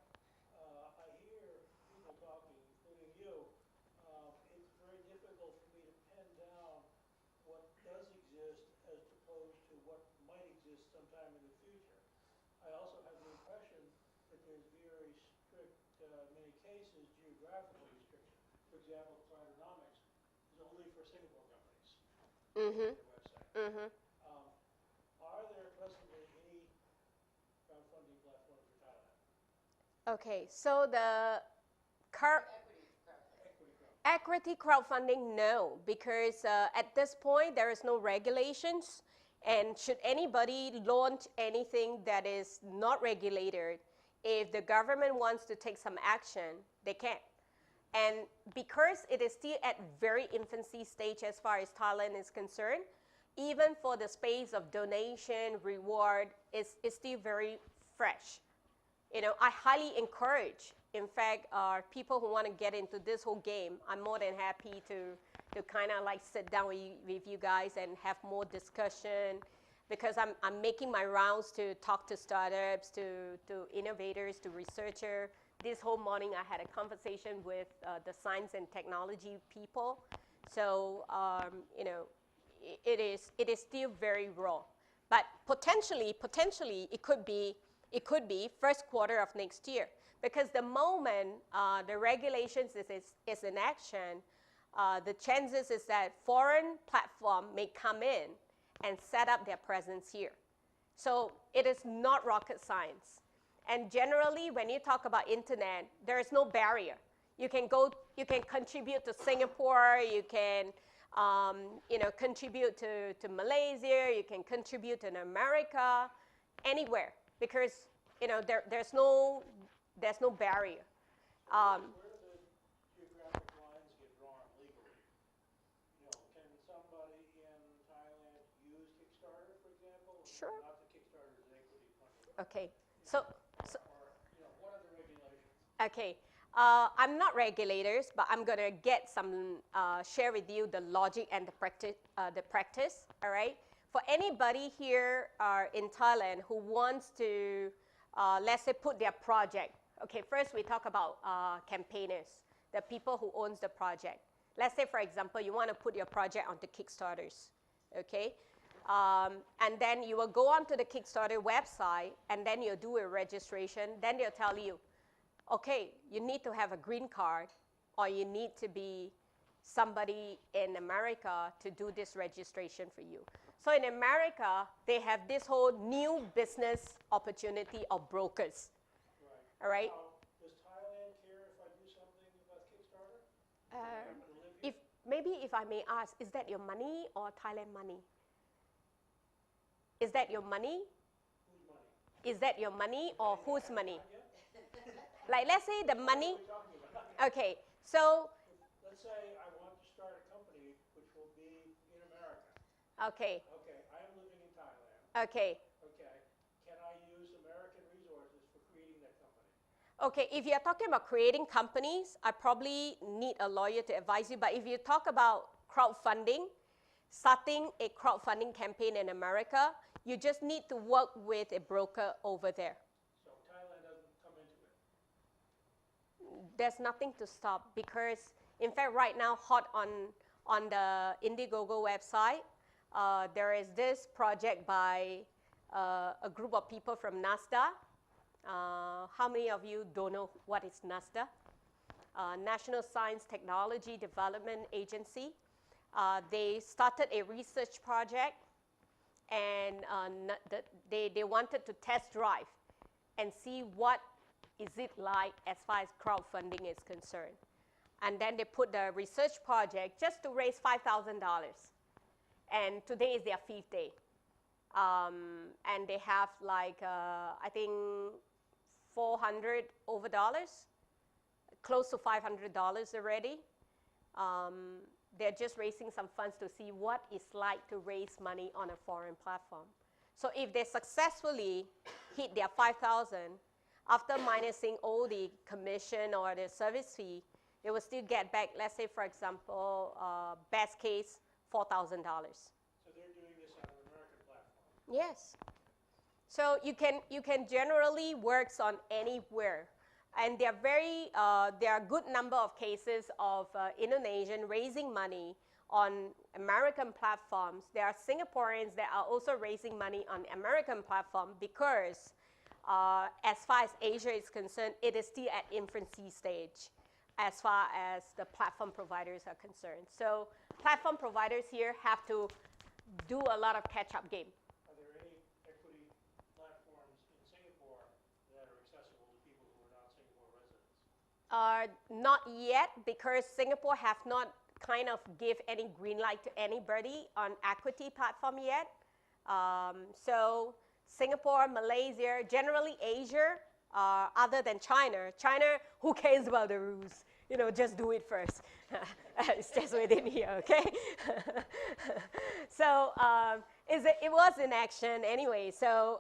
I hear people talking, including you. It's very difficult for me to pin down what does exist as opposed to what might exist sometime in the future. I also have the impression that there's very strict, in many cases, geographical restriction. For example, CrowdEconomy is only for Singapore companies. Mm-hmm. Their website. Mm-hmm. Are there presently any crowdfunding platforms for Thailand? Okay, so the equity crowdfunding, no, because at this point there is no regulations, and should anybody launch anything that is not regulated, if the government wants to take some action, they can. And because it is still at very infancy stage as far as Thailand is concerned, even for the space of donation, reward, is still very fresh. You know, I highly encourage, in fact, people who want to get into this whole game, I'm more than happy to kind of like sit down with you guys and have more discussion, because I'm making my rounds to talk to startups, to innovators, to researchers. This whole morning I had a conversation with the science and technology people. So, you know, it is still very raw. But potentially it could be first quarter of next year, because the moment the regulations is in action, the chances is that foreign platform may come in and set up their presence here. So it is not rocket science. And generally, when you talk about internet, there is no barrier. You can contribute to Singapore, you can you know, contribute to Malaysia, you can contribute in America, anywhere. Because, you know, there's no barrier. Where do the geographic lines get drawn legally? You know, can somebody in Thailand use Kickstarter, for example? Sure. Not that Kickstarter is equity funding. Okay. So or, you know, what are the regulations? Okay. I'm not regulators, but I'm gonna get some share with you the logic and the practice. All right. For anybody here in Thailand who wants to, let's say, put their project. Okay, first we talk about campaigners, the people who owns the project. Let's say, for example, you want to put your project onto Kickstarters, okay? And then you will go onto the Kickstarter website, and then you'll do a registration. Then they'll tell you, okay, you need to have a green card, or you need to be somebody in America to do this registration for you. So in America, they have this whole new business opportunity of brokers. Right. All right? Does Thailand care if I do something about Kickstarter? If I may ask, is that your money or Thailand money? Is that your money? Whose money? Is that your money or whose money? Like, let's say the money. Okay, so. Let's say I want to start a company which will be in America. Okay. Okay, I am living in Thailand. Okay. Okay, can I use American resources for creating that company? Okay, if you're talking about creating companies, I probably need a lawyer to advise you. But if you talk about crowdfunding, starting a crowdfunding campaign in America, you just need to work with a broker over there. So Thailand doesn't come into it? There's nothing to stop, because, in fact, right now, hot on the Indiegogo website, there is this project by a group of people from NASDA. How many of you don't know what is NASDA? National Science Technology Development Agency. They started a research project, and they wanted to test drive and see what is it like as far as crowdfunding is concerned. And then they put the research project just to raise $5,000. And today is their 5th day. And they have like, I think, $400 over, close to $500 already. They're just raising some funds to see what it's like to raise money on a foreign platform. So if they successfully hit their 5,000, after minusing all the commission or the service fee, they will still get back, let's say, for example, best case, $4,000. So they're doing this on an American platform? Yes. So you can generally work on anywhere. And there are a good number of cases of Indonesian raising money on American platforms. There are Singaporeans that are also raising money on American platform because as far as Asia is concerned, it is still at infancy stage as far as the platform providers are concerned. So platform providers here have to do a lot of catch-up game. Are there any equity platforms in Singapore that are accessible to people who are not Singapore residents? Not yet, because Singapore have not kind of give any green light to anybody on equity platform yet. So Singapore, Malaysia, generally Asia, other than China. China, who cares about the rules? You know, just do it first. It's just within here, okay? So it was in action anyway. So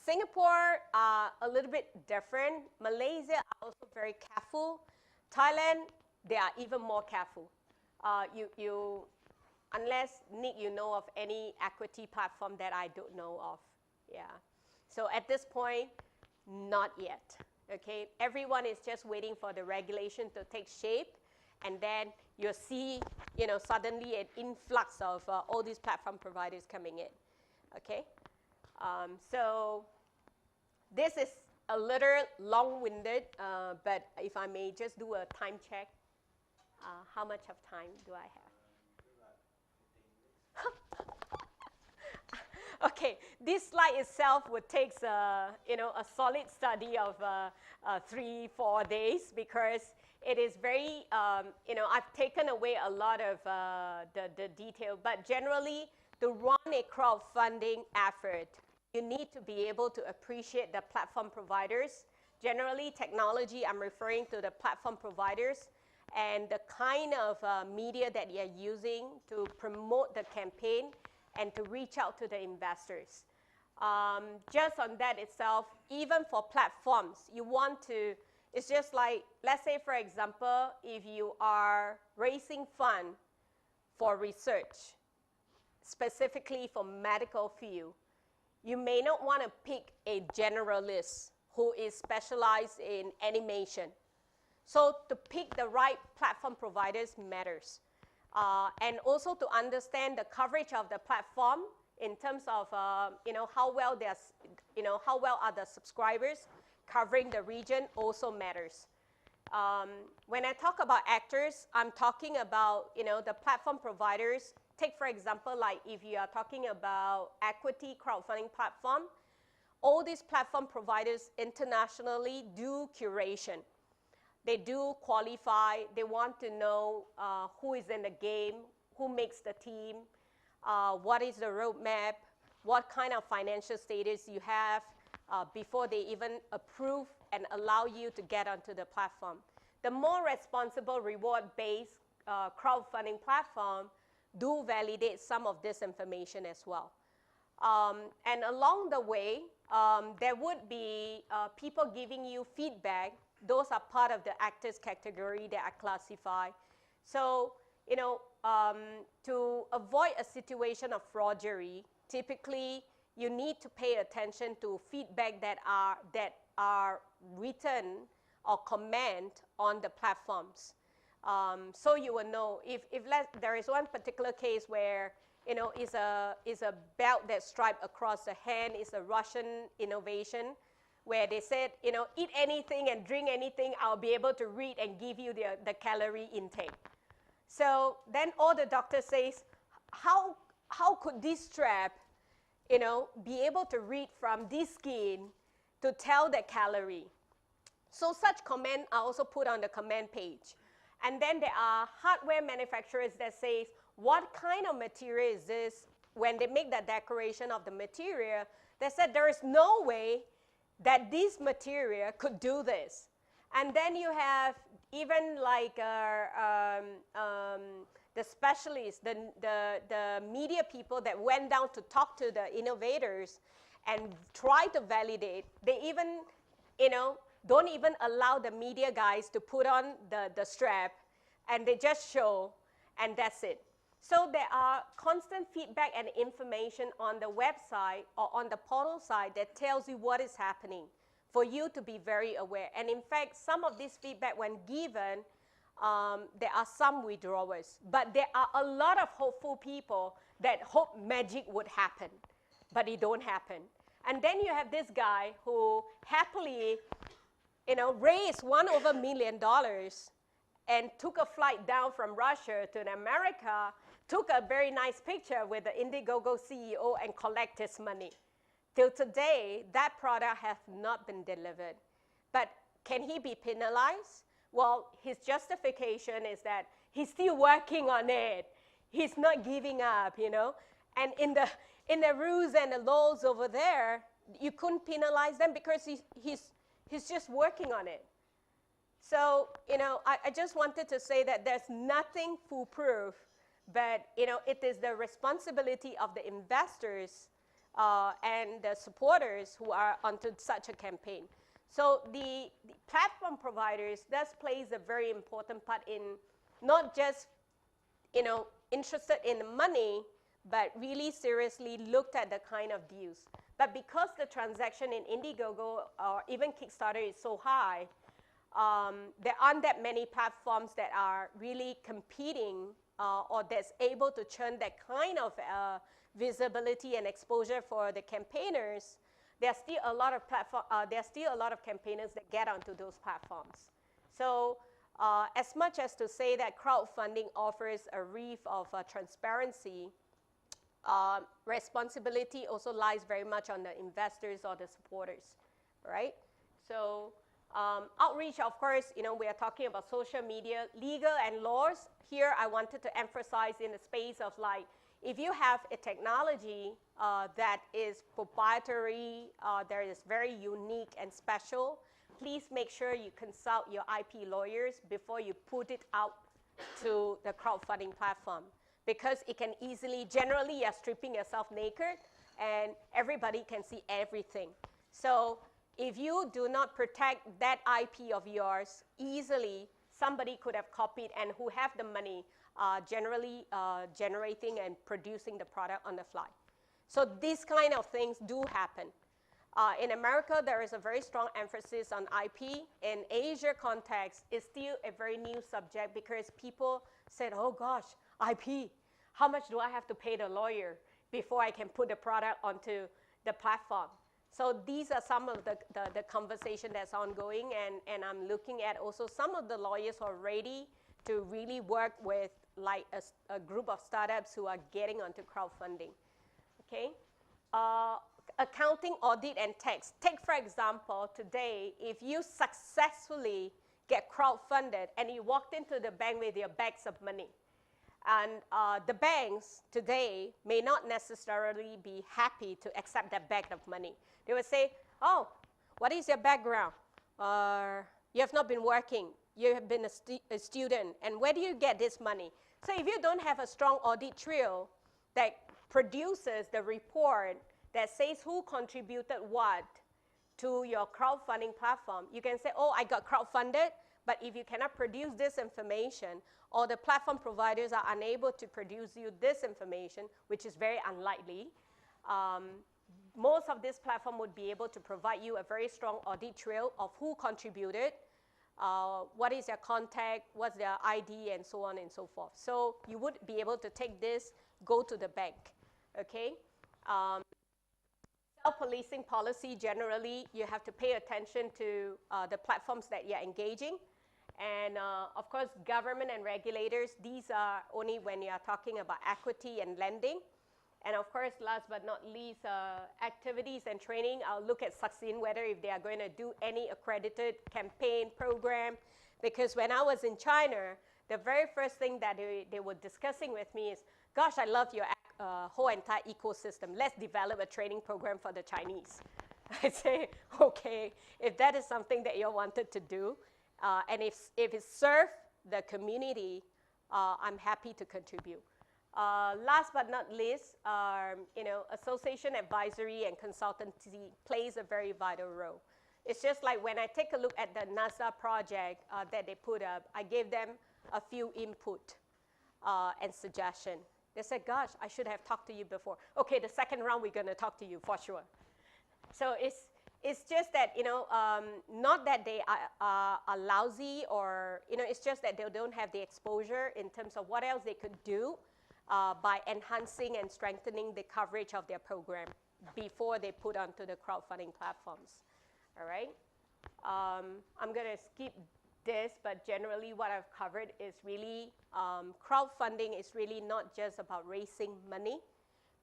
Singapore a little bit different. Malaysia are also very careful. Thailand, they are even more careful. Unless Nick, you know of any equity platform that I don't know of. Yeah. So at this point, not yet. Okay. Everyone is just waiting for the regulation to take shape, and then you'll see, you know, suddenly an influx of all these platform providers coming in. Okay. So this is a little long-winded, but if I may just do a time check, how much of time do I have? Okay, this slide itself would take you know, a solid study of 3-4 days, because it is very, you know, I've taken away a lot of the detail, but generally to run a crowdfunding effort, you need to be able to appreciate the platform providers. Generally, technology, I'm referring to the platform providers and the kind of media that you're using to promote the campaign and to reach out to the investors. Just on that itself, even for platforms, you want to, it's just like, let's say for example, if you are raising funds for research, specifically for medical field, you may not want to pick a generalist who is specialized in animation. So to pick the right platform providers matters. And also to understand the coverage of the platform in terms of you know, how well are the subscribers covering the region also matters. When I talk about actors, I'm talking about, you know, the platform providers. Take for example, like if you are talking about equity crowdfunding platform, all these platform providers internationally do curation. They do qualify. They want to know who is in the game, who makes the team, what is the roadmap, what kind of financial status you have before they even approve and allow you to get onto the platform. The more responsible, reward-based crowdfunding platform do validate some of this information as well. And along the way, there would be people giving you feedback. Those are part of the actors category that I classify. So, you know, to avoid a situation of fraudery, typically you need to pay attention to feedback that are written or comment on the platforms. So you will know if there is one particular case where, you know, is a belt that's striped across the hand, is a Russian innovation, where they said, you know, eat anything and drink anything, I'll be able to read and give you the calorie intake. So then all the doctors says, how could this strap, you know, be able to read from this skin to tell the calorie? So such comments are also put on the comment page. And then there are hardware manufacturers that says, what kind of material is this? When they make the declaration of the material, they said there is no way that this material could do this. And then you have even like the specialists, the media people that went down to talk to the innovators and try to validate. They even, you know, don't even allow the media guys to put on the strap, and they just show, and that's it. So there are constant feedback and information on the website or on the portal side that tells you what is happening for you to be very aware. And in fact, some of this feedback when given, there are some withdrawers, but there are a lot of hopeful people that hope magic would happen, but it don't happen. And then you have this guy who happily, raised $1 million and took a flight down from Russia to America, took a very nice picture with the Indiegogo CEO and collect his money. Till today, that product has not been delivered. But can he be penalized? Well, his justification is that he's still working on it. He's not giving up, And in the rules and the laws over there, you couldn't penalize them because he's just working on it. So, I just wanted to say that there's nothing foolproof, but, it is the responsibility of the investors and the supporters who are onto such a campaign. So the platform providers does plays a very important part in not just, interested in the money, but really seriously looked at the kind of deals. But because the transaction in Indiegogo or even Kickstarter is so high, there aren't that many platforms that are really competing or that's able to churn that kind of visibility and exposure for the campaigners. There's still a lot of campaigners that get onto those platforms. So as much as to say that crowdfunding offers a reef of transparency, responsibility also lies very much on the investors or the supporters, right? So outreach, of course, we are talking about social media, legal and laws. Here, I wanted to emphasize in the space of like, if you have a technology that is proprietary, that is very unique and special, please make sure you consult your IP lawyers before you put it out to the crowdfunding platform. Because it can easily, generally you're stripping yourself naked and everybody can see everything. So if you do not protect that IP of yours, easily somebody could have copied and who have the money generally generating and producing the product on the fly. So these kind of things do happen. In America, there is a very strong emphasis on IP. In Asia context, it's still a very new subject because people said, oh gosh, IP, how much do I have to pay the lawyer before I can put the product onto the platform? So these are some of the conversation that's ongoing, and I'm looking at also some of the lawyers who are ready to really work with like a group of startups who are getting onto crowdfunding, okay? Accounting, audit, and tax. Take, for example, today, if you successfully get crowdfunded and you walked into the bank with your bags of money, and the banks today may not necessarily be happy to accept that bag of money. They would say, oh, what is your background? You have not been working. You have been a student. And where do you get this money? So if you don't have a strong audit trail that produces the report that says who contributed what to your crowdfunding platform, you can say, oh, I got crowdfunded. But if you cannot produce this information, or the platform providers are unable to produce you this information, which is very unlikely, most of this platform would be able to provide you a very strong audit trail of who contributed, what is their contact, what's their ID, and so on and so forth. So you would be able to take this, go to the bank, okay? Self-policing policy, generally, you have to pay attention to the platforms that you're engaging. And of course, government and regulators, these are only when you are talking about equity and lending. And of course, last but not least, activities and training. I'll look at Succeed whether if they are going to do any accredited campaign program. Because when I was in China, the very first thing that they were discussing with me is, gosh, I love your whole entire ecosystem. Let's develop a training program for the Chinese. I say, okay, if that is something that you wanted to do, and if it serves the community, I'm happy to contribute. Last but not least, association advisory and consultancy plays a very vital role. It's just like when I take a look at the NASA project that they put up, I gave them a few input and suggestion. They said, gosh, I should have talked to you before. Okay, the second round, we're going to talk to you for sure. So it's just that, not that they are lousy or, it's just that they don't have the exposure in terms of what else they could do by enhancing and strengthening the coverage of their program before they put onto the crowdfunding platforms. All right? I'm going to skip this, but generally what I've covered is really, crowdfunding is really not just about raising money.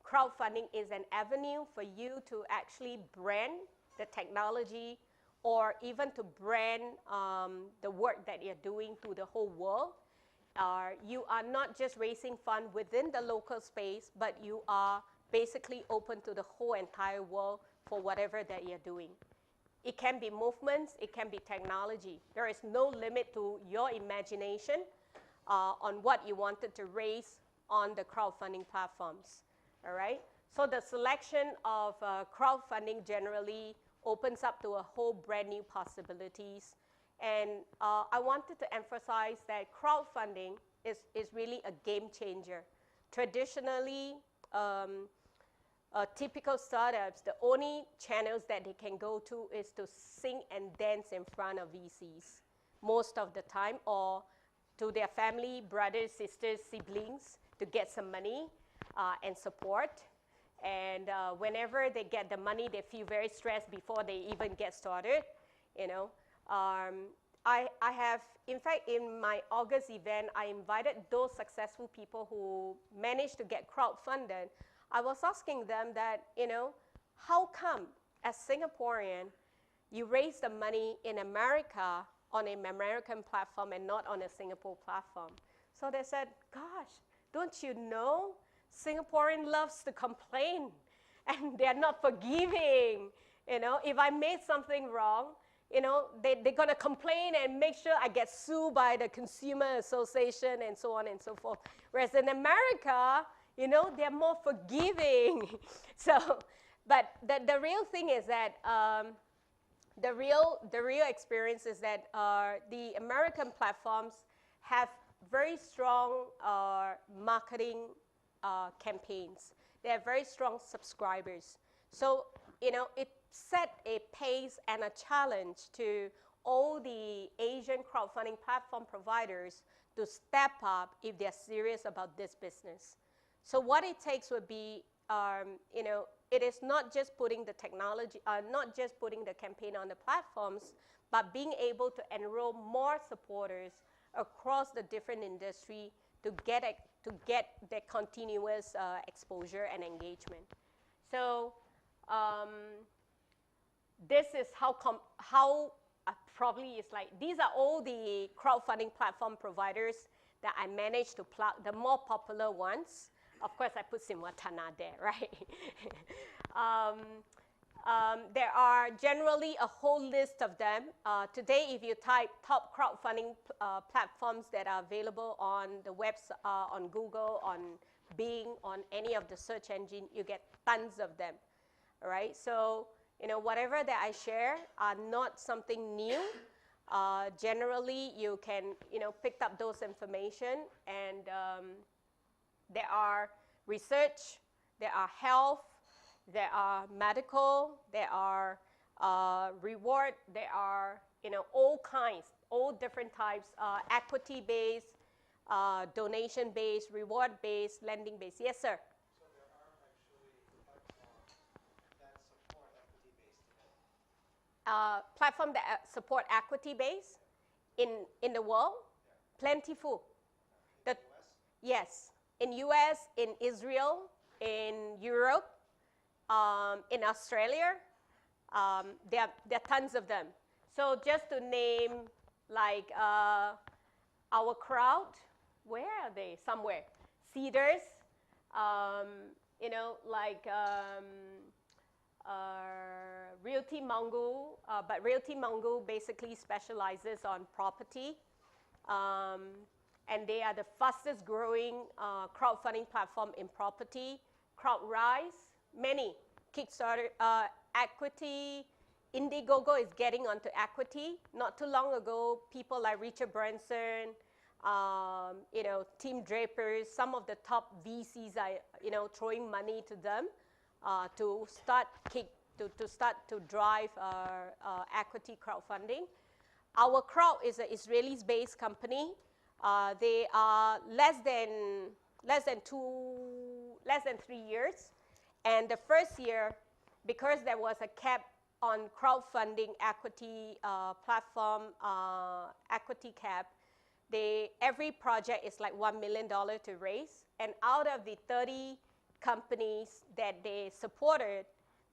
Crowdfunding is an avenue for you to actually brand the technology or even to brand the work that you're doing to the whole world. You are not just raising funds within the local space, but you are basically open to the whole entire world for whatever that you're doing. It can be movements, it can be technology. There is no limit to your imagination on what you wanted to raise on the crowdfunding platforms. All right? So the selection of crowdfunding generally opens up to a whole brand new possibilities. And I wanted to emphasize that crowdfunding is really a game changer. Traditionally, typical startups, the only channels that they can go to is to sing and dance in front of VCs most of the time, or to their family, brothers, sisters, siblings to get some money and support. And whenever they get the money, they feel very stressed before they even get started. I have, in fact, in my August event, I invited those successful people who managed to get crowdfunded. I was asking them that, how come as Singaporean, you raise the money in America on an American platform and not on a Singapore platform? So they said, gosh, don't you know Singaporean loves to complain and they're not forgiving. If I made something wrong, they're going to complain and make sure I get sued by the Consumer Association and so on and so forth. Whereas in America, they're more forgiving. But the real thing is that the real experience is that the American platforms have very strong marketing campaigns. They have very strong subscribers. So, it set a pace and a challenge to all the Asian crowdfunding platform providers to step up if they're serious about this business. So what it takes would be, it is not just putting the technology, not just putting the campaign on the platforms, but being able to enroll more supporters across the different industry to get the continuous exposure and engagement. So this is how probably it's like, these are all the crowdfunding platform providers that I managed to plug, the more popular ones. Of course, I put Simwatana there, right? There are generally a whole list of them. Today, if you type top crowdfunding platforms that are available on the web, on Google, on Bing, on any of the search engine, you get tons of them, all right? So, whatever that I share are not something new. Generally, you can, pick up those information, and there are research, there are health, there are medical, there are reward, there are, all kinds, all different types, equity-based, donation-based, reward-based, lending-based. Yes, sir? So there are actually platforms that support equity-based today? Platform that support equity-based in the world? Yeah. Plentiful. In the US? Yes. In US, in Israel, in Europe, in Australia, there are tons of them. So just to name, like our crowd, where are they? Somewhere. Cedars, like Realty Mongo, but Realty Mongo basically specializes on property. And they are the fastest growing crowdfunding platform in property. CrowdRise, many. Kickstarter, equity. Indiegogo is getting onto equity. Not too long ago, people like Richard Branson, you know, Tim Draper's, some of the top VCs are, you know, throwing money to them to start to drive equity crowdfunding. Our Crowd is an Israeli-based company. They are less than 3 years, and the first year, because there was a cap on crowdfunding equity platform equity cap, every project is like $1 million to raise, and out of the 30 companies that they supported,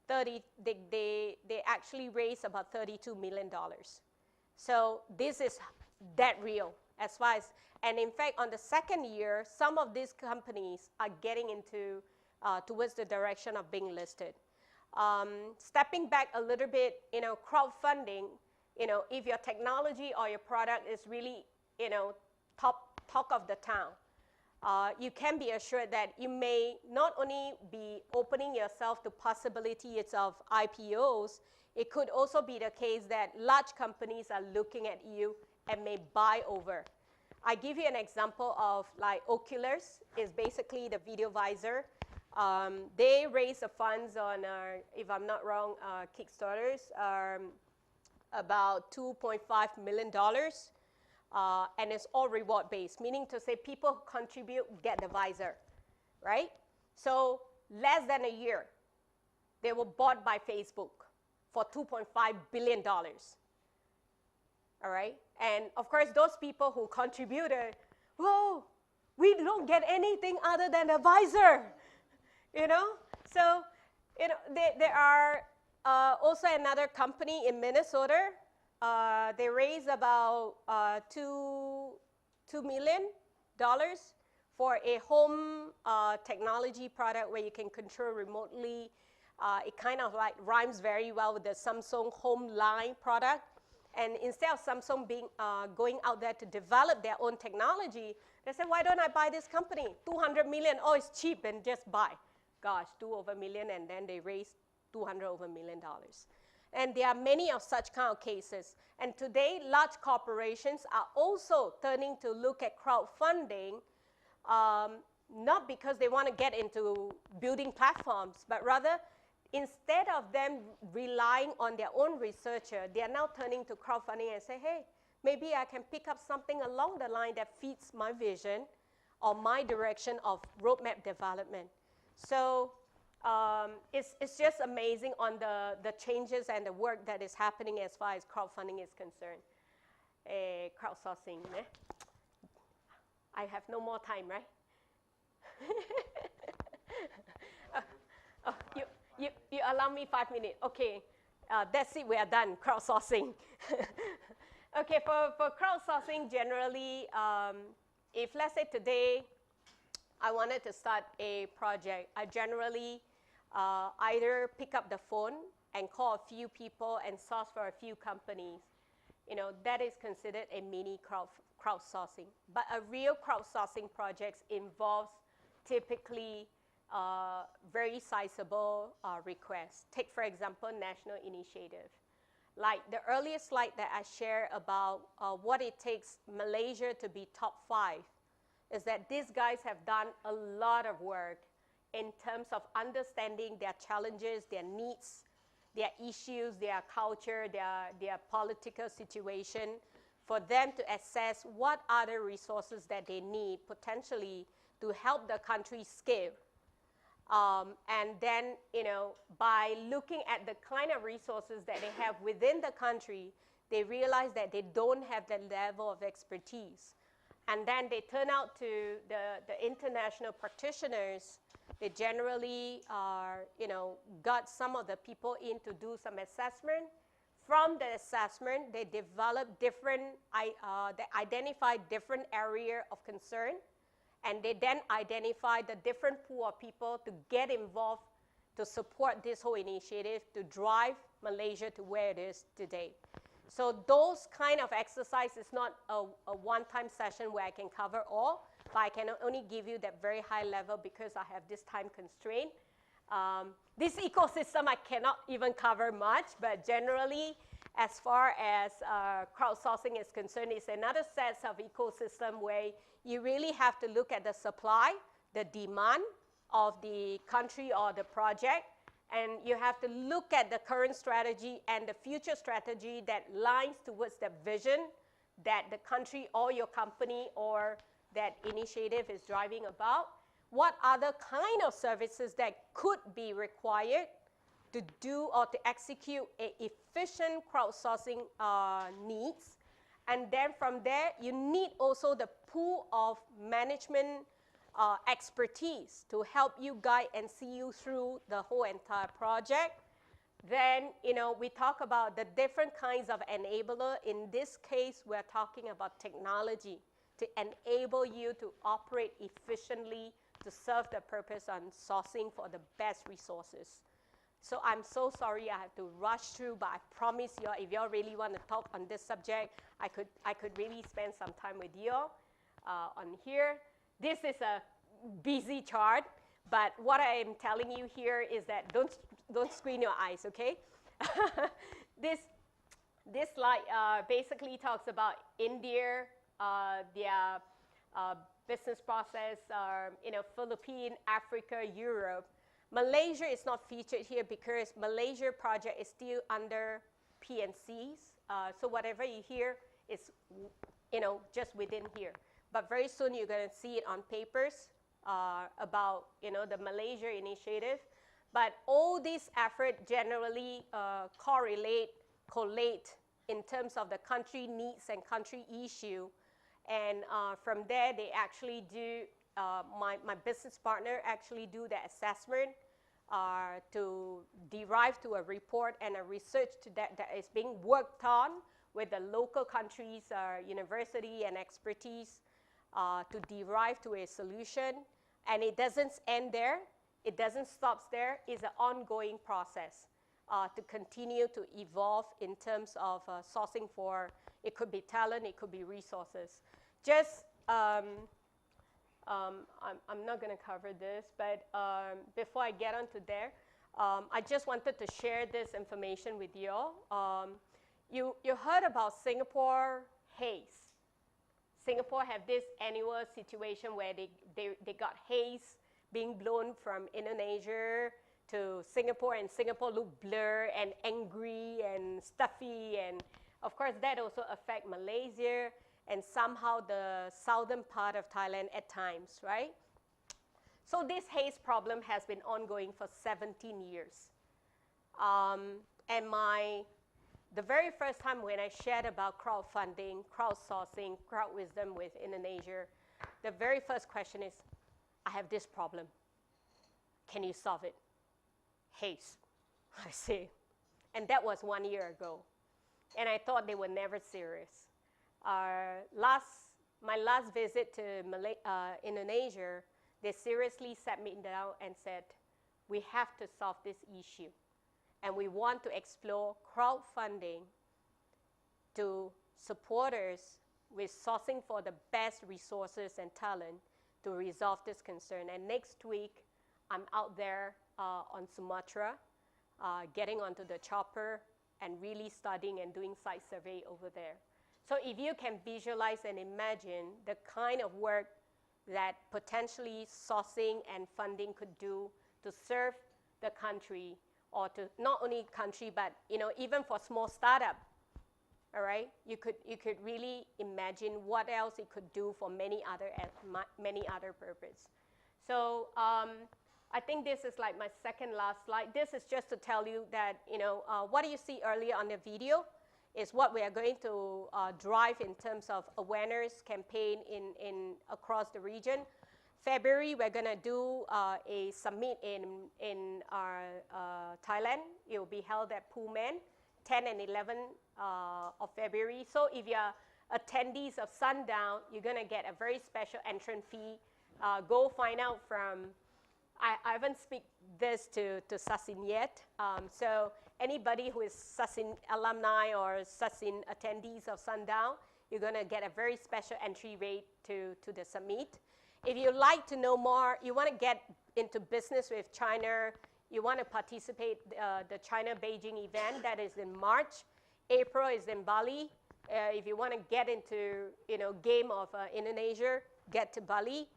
they actually raised about $32 million. So this is that real as far as, and in fact, on the second year, some of these companies are getting into towards the direction of being listed. Stepping back a little bit, you know, crowdfunding, you know, if your technology or your product is really, you know, talk of the town, you can be assured that you may not only be opening yourself to possibilities of IPOs, it could also be the case that large companies are looking at you and may buy over. I give you an example of like Oculus is basically the video visor. They raise the funds on, if I'm not wrong, Kickstarters, about $2.5 million. And it's all reward-based, meaning to say people who contribute get the visor, right? So less than a year, they were bought by Facebook for $2.5 billion, all right? And of course, those people who contributed, whoa, we don't get anything other than a visor, you know? So, you know, there are also another company in Minnesota. They raised about $2 million for a home technology product where you can control remotely. It kind of like rhymes very well with the Samsung Home line product. And instead of Samsung going out there to develop their own technology, they said, why don't I buy this company? 200 million, oh, it's cheap, and just buy. Gosh, $2 over million, and then they raised $200 over million. And there are many of such kind of cases. And today, large corporations are also turning to look at crowdfunding, not because they want to get into building platforms, but rather, instead of them relying on their own researcher, they are now turning to crowdfunding and say, hey, maybe I can pick up something along the line that fits my vision or my direction of roadmap development. So it's just amazing on the changes and the work that is happening as far as crowdfunding is concerned. Crowdsourcing. I have no more time, right? You allow me 5 minutes. Okay, that's it, we are done, crowdsourcing. Okay, for crowdsourcing, generally, if let's say today I wanted to start a project, I generally either pick up the phone and call a few people and source for a few companies. You know, that is considered a mini crowdsourcing. But a real crowdsourcing project involves typically very sizable requests. Take, for example, national initiative. Like the earliest slide that I shared about what it takes Malaysia to be top 5 is that these guys have done a lot of work in terms of understanding their challenges, their needs, their issues, their culture, their political situation, for them to assess what other resources that they need potentially to help the country scale. And then, you know, by looking at the kind of resources that they have within the country, they realize that they don't have the level of expertise. And then they turn out to the international practitioners. They generally are, you know, got some of the people in to do some assessment. From the assessment, they develop different, they identify different area of concern. And they then identify the different pool of people to get involved to support this whole initiative to drive Malaysia to where it is today. So those kind of exercise is not a one-time session where I can cover all, but I can only give you that very high level because I have this time constraint. This ecosystem I cannot even cover much, but generally, as far as crowdsourcing is concerned, is another set of ecosystem where you really have to look at the supply, the demand of the country or the project, and you have to look at the current strategy and the future strategy that lines towards the vision that the country or your company or that initiative is driving about. What other kind of services that could be required to do or to execute an efficient crowdsourcing needs. And then from there, you need also the pool of management expertise to help you guide and see you through the whole entire project. Then, we talk about the different kinds of enabler. In this case, we're talking about technology to enable you to operate efficiently to serve the purpose on sourcing for the best resources. So I'm so sorry I have to rush through, but I promise you, if you all really want to talk on this subject, I could really spend some time with you on here. This is a busy chart, but what I am telling you here is that don't screen your eyes, okay? This slide basically talks about India, their business process, Philippines, Africa, Europe. Malaysia is not featured here because Malaysia project is still under P&Cs. So whatever you hear is, just within here. But very soon you're going to see it on papers about, the Malaysia initiative. But all these efforts generally collate in terms of the country needs and country issue. And from there, they actually do, my business partner actually do the assessment to derive to a report and a research that is being worked on with the local countries, university and expertise to derive to a solution. And it doesn't end there. It doesn't stop there. It's an ongoing process to continue to evolve in terms of sourcing for, it could be talent, it could be resources. Just, I'm not going to cover this, but before I get onto there, I just wanted to share this information with you all. You heard about Singapore haze. Singapore have this annual situation where they got haze being blown from Indonesia to Singapore, and Singapore looked blurred and angry and stuffy, and of course that also affect Malaysia and somehow the southern part of Thailand at times, right? So this haze problem has been ongoing for 17 years. And the very first time when I shared about crowdfunding, crowdsourcing, crowd wisdom with Indonesia, the very first question is, I have this problem. Can you solve it? Haze, I say. And that was 1 year ago. And I thought they were never serious. My last visit to Indonesia, they seriously sat me down and said, we have to solve this issue. And we want to explore crowdfunding to supporters with sourcing for the best resources and talent to resolve this concern. And next week, I'm out there on Sumatra, getting onto the chopper and really studying and doing site survey over there. So if you can visualize and imagine the kind of work that potentially sourcing and funding could do to serve the country, or to not only country, but even for small startup, all right? You could really imagine what else it could do for many other purposes. So I think this is like my second last slide. This is just to tell you that what you see earlier on the video is what we are going to drive in terms of awareness campaign in across the region. February, we're going to do a summit in Thailand. It will be held at Pullman, 10 and 11 of February. So if you're attendees of Sundown, you're going to get a very special entrance fee. Go find out from, I haven't speak this to Sachin yet. So anybody who is Sachin alumni or Sachin attendees of Sundown, you're going to get a very special entry rate to the summit. If you'd like to know more, you want to get into business with China, you want to participate the China Beijing event that is in March, April is in Bali. If you want to get into, game of Indonesia, get to Bali.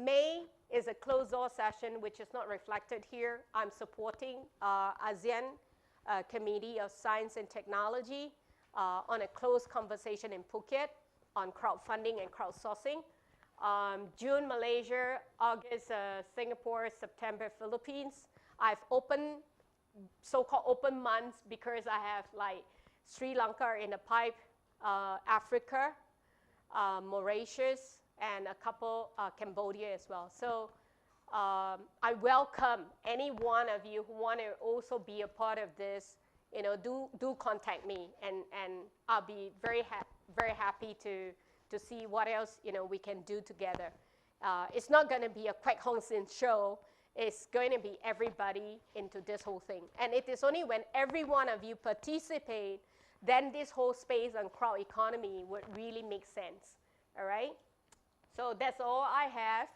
May is a closed door session, which is not reflected here. I'm supporting ASEAN Committee of Science and Technology on a closed conversation in Phuket on crowdfunding and crowdsourcing. June, Malaysia. August, Singapore. September, Philippines. I've opened so-called open months because I have like Sri Lanka in the pipe, Africa, Mauritius, and a couple Cambodia as well. So I welcome any one of you who want to also be a part of this. Do contact me, and I'll be very happy to see what else we can do together. It's not going to be a Kwek HongSin show. It's going to be everybody into this whole thing. And it is only when every one of you participate, then this whole space on crowd economy would really make sense. All right? So that's all I have.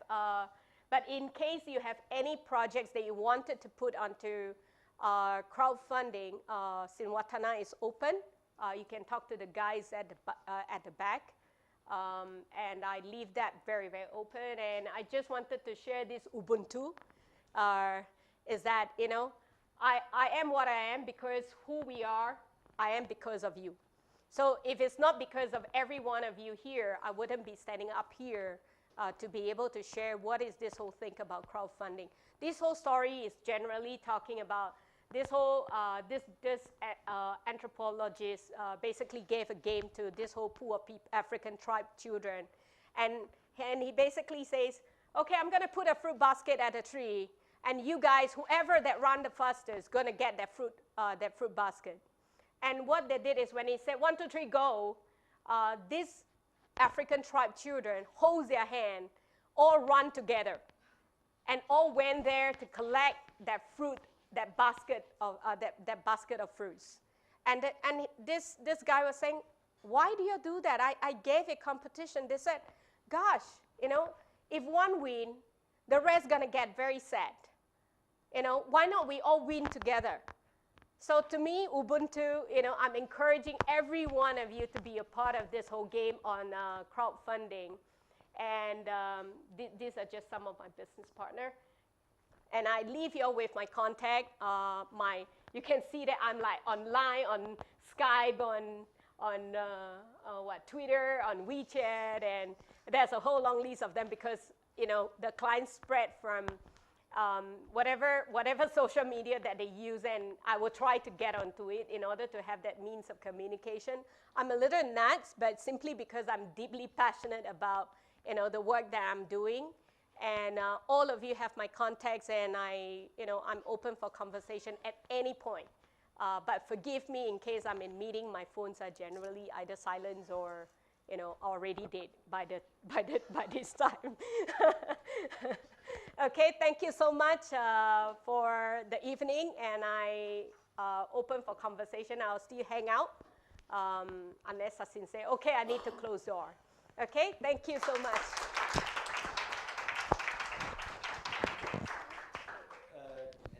But in case you have any projects that you wanted to put onto crowdfunding, Sinwatana is open. You can talk to the guys at the back. And I leave that very, very open. And I just wanted to share this Ubuntu. Is that, I am what I am because who we are, I am because of you. So if it's not because of every one of you here, I wouldn't be standing up here to be able to share what is this whole thing about crowdfunding. This whole story is generally talking about this whole, anthropologist basically gave a game to this whole pool of African tribe children. And he basically says, okay, I'm going to put a fruit basket at a tree, and you guys, whoever that run the fastest, is going to get that fruit basket. And what they did is when he said, 1, 2, 3, go, these African tribe children hold their hand, all run together, and all went there to collect that fruit, that basket of fruits. And this guy was saying, why do you do that? I gave a competition. They said, gosh, if one win, the rest gonna get very sad. Why not we all win together? So to me, Ubuntu, I'm encouraging every one of you to be a part of this whole game on crowdfunding. And these are just some of my business partners. And I leave you with my contact. You can see that I'm like online on Skype, on Twitter, on WeChat, and there's a whole long list of them because the clients spread from whatever social media that they use, and I will try to get onto it in order to have that means of communication. I'm a little nuts, but simply because I'm deeply passionate about the work that I'm doing. And all of you have my contacts, and I'm open for conversation at any point. But forgive me in case I'm in meeting. My phones are generally either silenced or already dead by this time. Okay, thank you so much for the evening, and I open for conversation. I'll still hang out unless Sasin say, okay, I need to close door. Okay, thank you so much.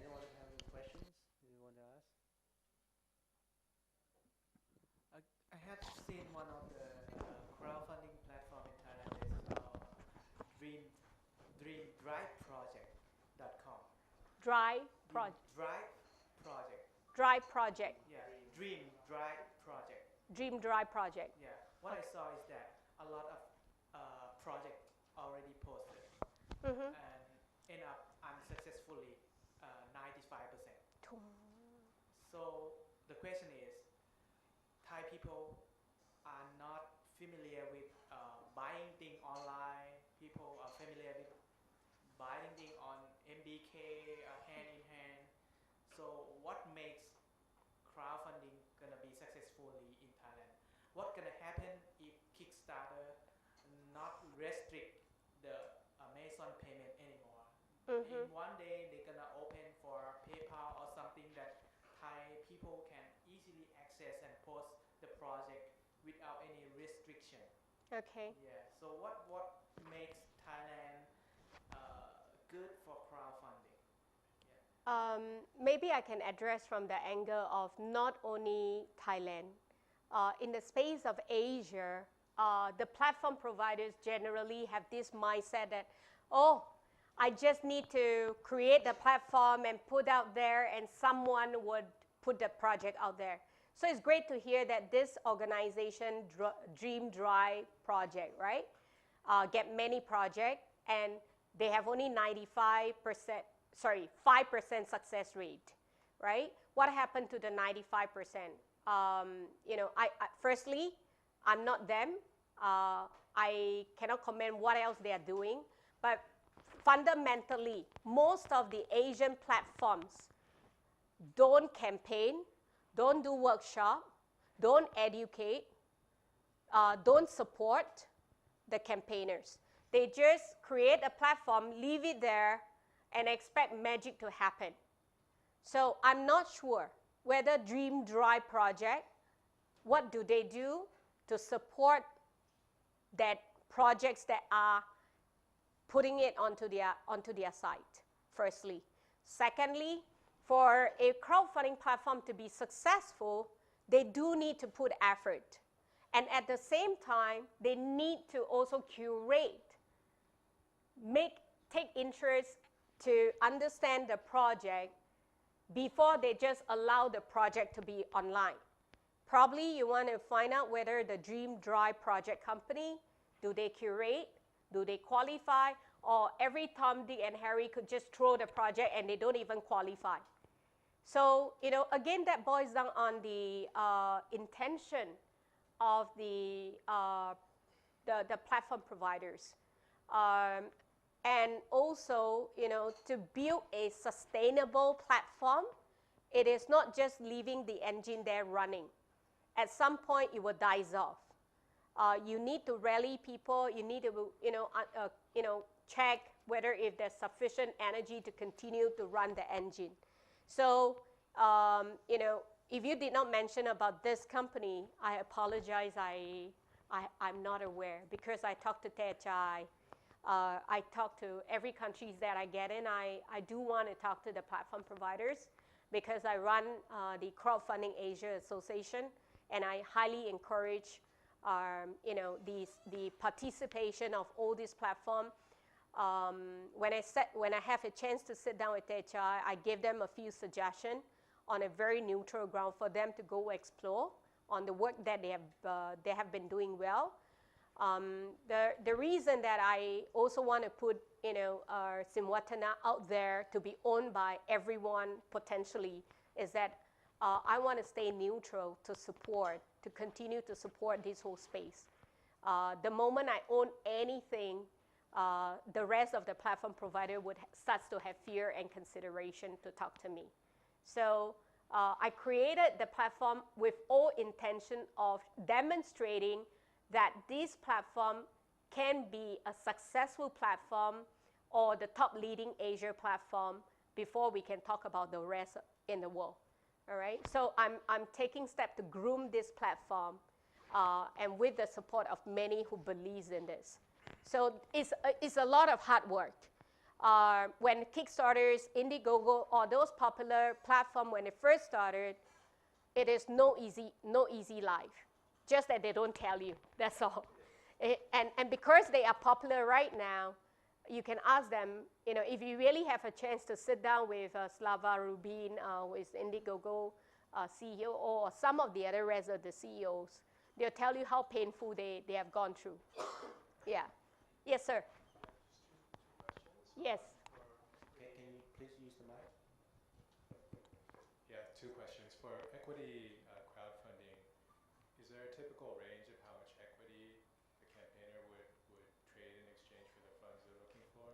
Anyone have any questions you want to ask? I have seen one of the crowdfunding platform in Thailand is dreamdriveproject.com. Drive Project. Drive Project. Yeah, Dream Drive Project. Dream Drive Project. Yeah. What I saw is that a lot of projects already posted and end up unsuccessfully 95%. So the question is, Thai people are not familiar with buying things online. People are familiar with buying things on MBK, hand in hand. So what makes crowdfunding gonna be successfully in Thailand? What's gonna happen if Kickstarter not restrict the Amazon payment anymore? In one day, they're gonna open for PayPal or something that Thai people can easily access and post the project without any restriction. Okay. Yeah. So what makes Thailand good for crowdfunding? Yeah. Maybe I can address from the angle of not only Thailand. In the space of Asia, the platform providers generally have this mindset that, oh, I just need to create the platform and put out there and someone would put the project out there. So it's great to hear that this organization, Dream Drive Project, right, get many projects and they have only 5% success rate, right? What happened to the 95%? You know, firstly, I'm not them. I cannot comment what else they are doing, but fundamentally, most of the Asian platforms don't campaign, don't do workshop, don't educate, don't support the campaigners. They just create a platform, leave it there, and expect magic to happen. So I'm not sure whether Dream Drive Project, what do they do to support that projects that are putting it onto their site, firstly. Secondly, for a crowdfunding platform to be successful, they do need to put effort. And at the same time, they need to also curate, take interest to understand the project before they just allow the project to be online. Probably you want to find out whether the Dream Drive Project company, do they curate, do they qualify, or every Tom, Dick, and Harry could just throw the project and they don't even qualify. So, you know, again, that boils down on the intention of the platform providers. And also, you know, to build a sustainable platform, it is not just leaving the engine there running. At some point, it will die off. You need to rally people. You need to, you know, check whether if there's sufficient energy to continue to run the engine. So, you know, if you did not mention about this company, I apologize. I'm not aware because I talked to Techai. I talk to every country that I get in. I do want to talk to the platform providers because I run the Crowdfunding Asia Association, and I highly encourage you know, the participation of all these platforms. When I have a chance to sit down with Techai, I give them a few suggestions on a very neutral ground for them to go explore on the work that they have been doing well. The reason that I also want to put, you know, Simwatana out there to be owned by everyone potentially is that I want to stay neutral to support, to continue to support this whole space. The moment I own anything, the rest of the platform provider would start to have fear and consideration to talk to me. So I created the platform with all intention of demonstrating that this platform can be a successful platform or the top leading Asia platform before we can talk about the rest in the world. All right, so I'm taking steps to groom this platform and with the support of many who believes in this. So it's a lot of hard work. When Kickstarters, Indiegogo, or those popular platforms, when they first started, it is no easy life. Just that they don't tell you, that's all. And because they are popular right now, you can ask them, you know, if you really have a chance to sit down with Slava Rubin, with Indiegogo CEO, or some of the other rest of the CEOs, they'll tell you how painful they have gone through. Yeah. Yes, sir. Yes. Can you please use the mic? Yeah, two questions. For equity crowdfunding, is there a typical range of how much equity the campaigner would trade in exchange for the funds they're looking for?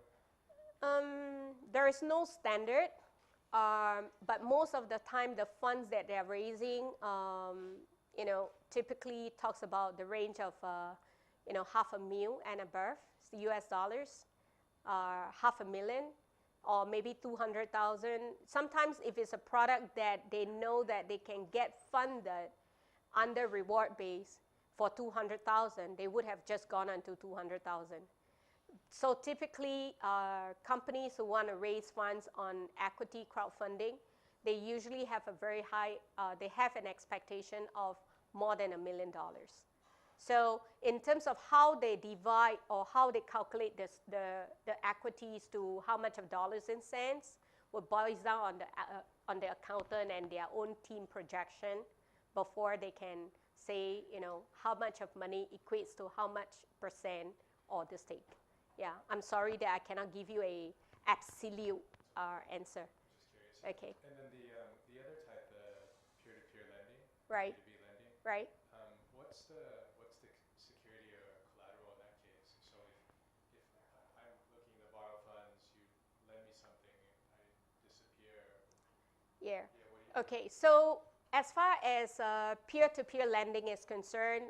There is no standard, but most of the time the funds that they're raising, you know, typically talks about the range of, you know, $500,000 and above, US dollars, $500,000, or maybe 200,000. Sometimes if it's a product that they know that they can get funded under reward base for 200,000, they would have just gone on to 200,000. So typically, companies who want to raise funds on equity crowdfunding, they usually have a very high, they have an expectation of more than $1 million. So in terms of how they divide or how they calculate this, the equities to how much of dollars and cents, what boils down on the accountant and their own team projection before they can say, you know, how much of money equates to how much percent or the stake. Yeah, I'm sorry that I cannot give you a absolute answer. Just curious. Okay. And then the other type, the peer-to-peer lending, Right. B2B lending. Right. What's the security or collateral in that case? So if I'm looking to borrow funds, you lend me something, I disappear. Yeah. What do you Okay. So as far as peer-to-peer lending is concerned,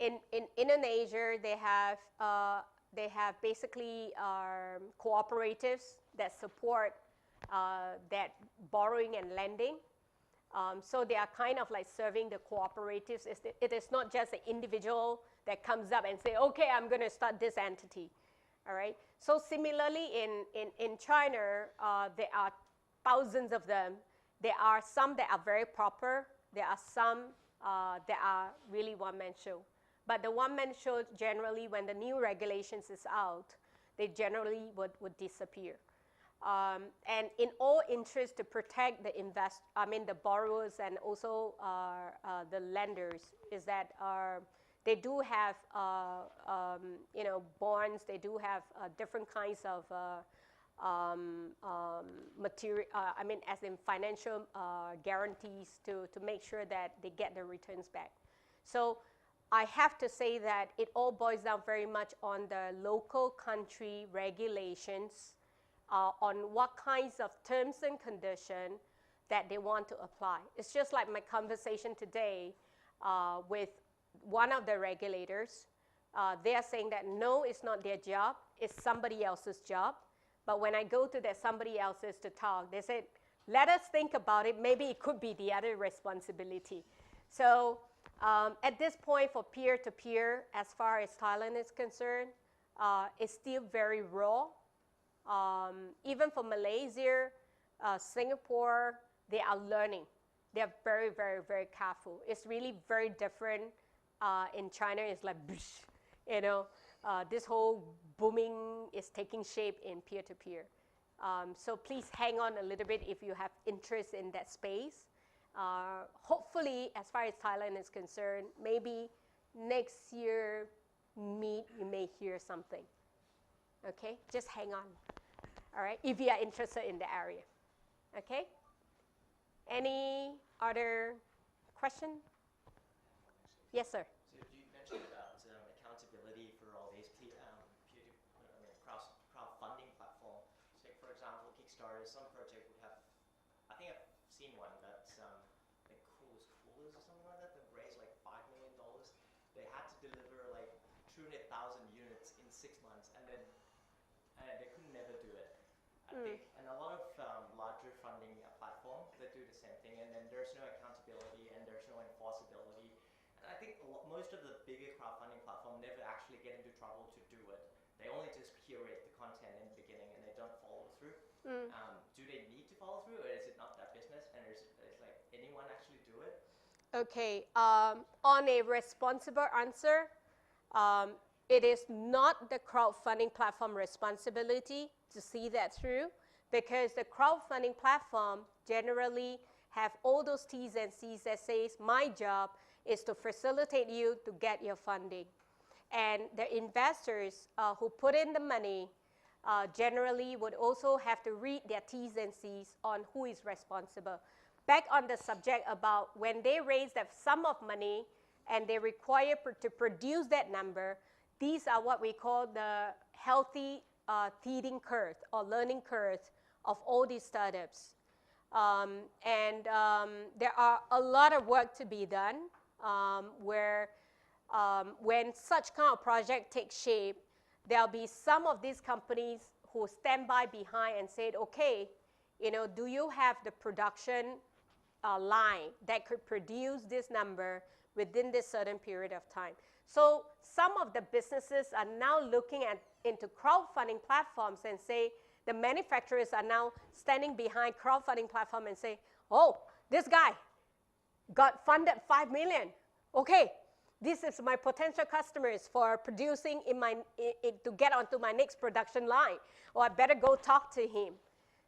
in Indonesia they have basically cooperatives that support that borrowing and lending. So they are kind of like serving the cooperatives. It is not just an individual that comes up and say, okay, I'm going to start this entity. All right. So similarly in China, there are thousands of them. There are some that are very proper. There are some that are really one-man show. But the one-man show generally, when the new regulations is out, they generally would disappear. And in all interest to protect the borrowers and also the lenders, is that they do have bonds. They do have different kinds of material. As in financial guarantees to make sure that they get their returns back. So I have to say that it all boils down very much on the local country regulations on what kinds of terms and conditions that they want to apply. It's just like my conversation today with one of the regulators. They are saying that no, it's not their job, it's somebody else's job. But when I go to that somebody else's to talk, they said, let us think about it, maybe it could be the other responsibility. So at this point for peer-to-peer, as far as Thailand is concerned, it's still very raw. Even for Malaysia, Singapore, they are learning. They are very, very, very careful. It's really very different. In China, it's like, this whole booming is taking shape in peer-to-peer. So please hang on a little bit if you have interest in that space. Hopefully, as far as Thailand is concerned, maybe next year you may hear something. Okay, just hang on. All right, if you are interested in the area. Okay? Any other question? Yes, sir. So you mentioned about accountability for all these crowdfunding platforms. So for example, Kickstarter, some project would have, I think I've seen one that's like Coolest Coolers or something like that raised like $5 million. They had to deliver like 200,000 units in 6 months, and then they could never do it. I think, and a lot of larger funding platforms that do the same thing, and then there's no accountability and there's no enforceability. And I think most of the bigger crowdfunding platforms never actually get into trouble to do it. They only just curate the content in the beginning and they don't follow through. Do they need to follow through, or is it not that business? And is like anyone actually do it? Okay, on a responsible answer, it is not the crowdfunding platform responsibility to see that through, because the crowdfunding platform generally have all those T's and C's that says, my job is to facilitate you to get your funding. And the investors who put in the money generally would also have to read their T's and C's on who is responsible. Back on the subject about when they raise that sum of money and they require to produce that number, these are what we call the healthy teething curve or learning curve of all these startups. There are a lot of work to be done where when such kind of project takes shape, there'll be some of these companies who stand by behind and said, okay, do you have the production line that could produce this number within this certain period of time? So some of the businesses are now looking into crowdfunding platforms and say, the manufacturers are now standing behind crowdfunding platform and say, oh, this guy got funded 5 million. Okay, this is my potential customers for producing to get onto my next production line, or I better go talk to him.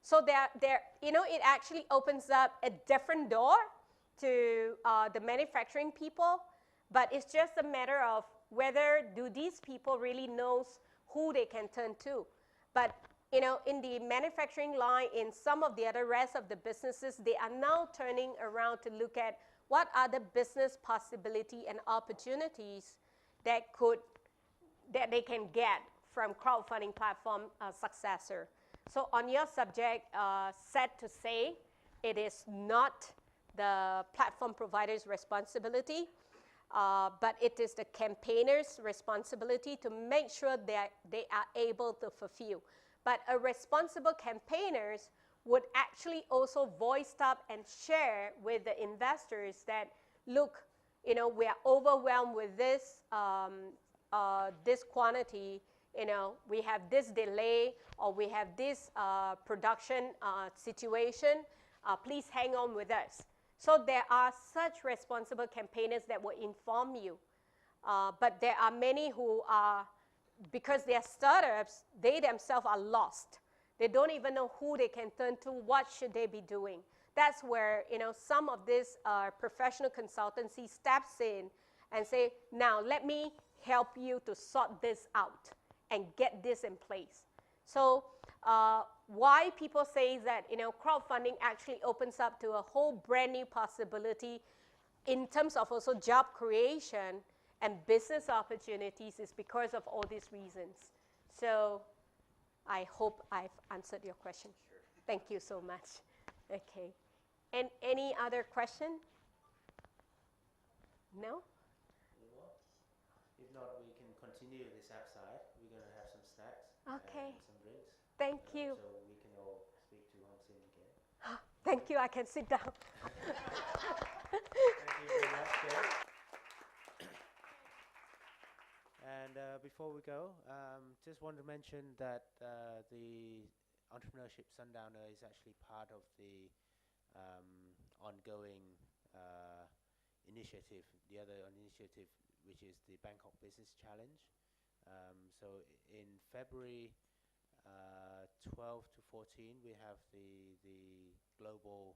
So it actually opens up a different door to the manufacturing people, but it's just a matter of whether do these people really knows who they can turn to. But in the manufacturing line, in some of the other rest of the businesses, they are now turning around to look at what are the business possibility and opportunities that they can get from crowdfunding platform successor. So on your subject, sad to say, it is not the platform provider's responsibility, but it is the campaigners' responsibility to make sure that they are able to fulfill. But a responsible campaigners would actually also voice up and share with the investors that, look, we are overwhelmed with this, this quantity, we have this delay, or we have this production situation, please hang on with us. So there are such responsible campaigners that will inform you. But there are many who are, because they are startups, they themselves are lost. They don't even know who they can turn to, what should they be doing. That's where some of this professional consultancy steps in and say, now let me help you to sort this out and get this in place. So why people say that crowdfunding actually opens up to a whole brand new possibility in terms of also job creation and business opportunities is because of all these reasons. So I hope I've answered your question. Sure. Thank you so much. Okay. And any other question? No? If not, we can continue this outside. We're going to have some snacks Okay. and some drinks. Thank you. So we can all speak to HongSin again. Thank you. I can sit down. Thank you very much, Jen. And before we go, just want to mention that the Entrepreneurship Sundowner is actually part of the ongoing initiative, the other initiative, which is the Bangkok Business Challenge. So in February 12 to 14, we have the global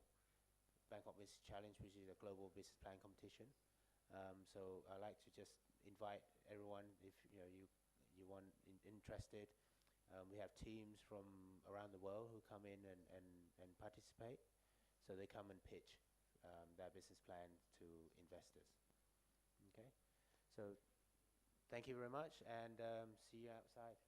Bangkok Business Challenge, which is a global business plan competition. So I'd like to just invite everyone, if you want interested. We have teams from around the world who come in and participate. So they come and pitch their business plan to investors. Okay, so thank you very much, and see you outside.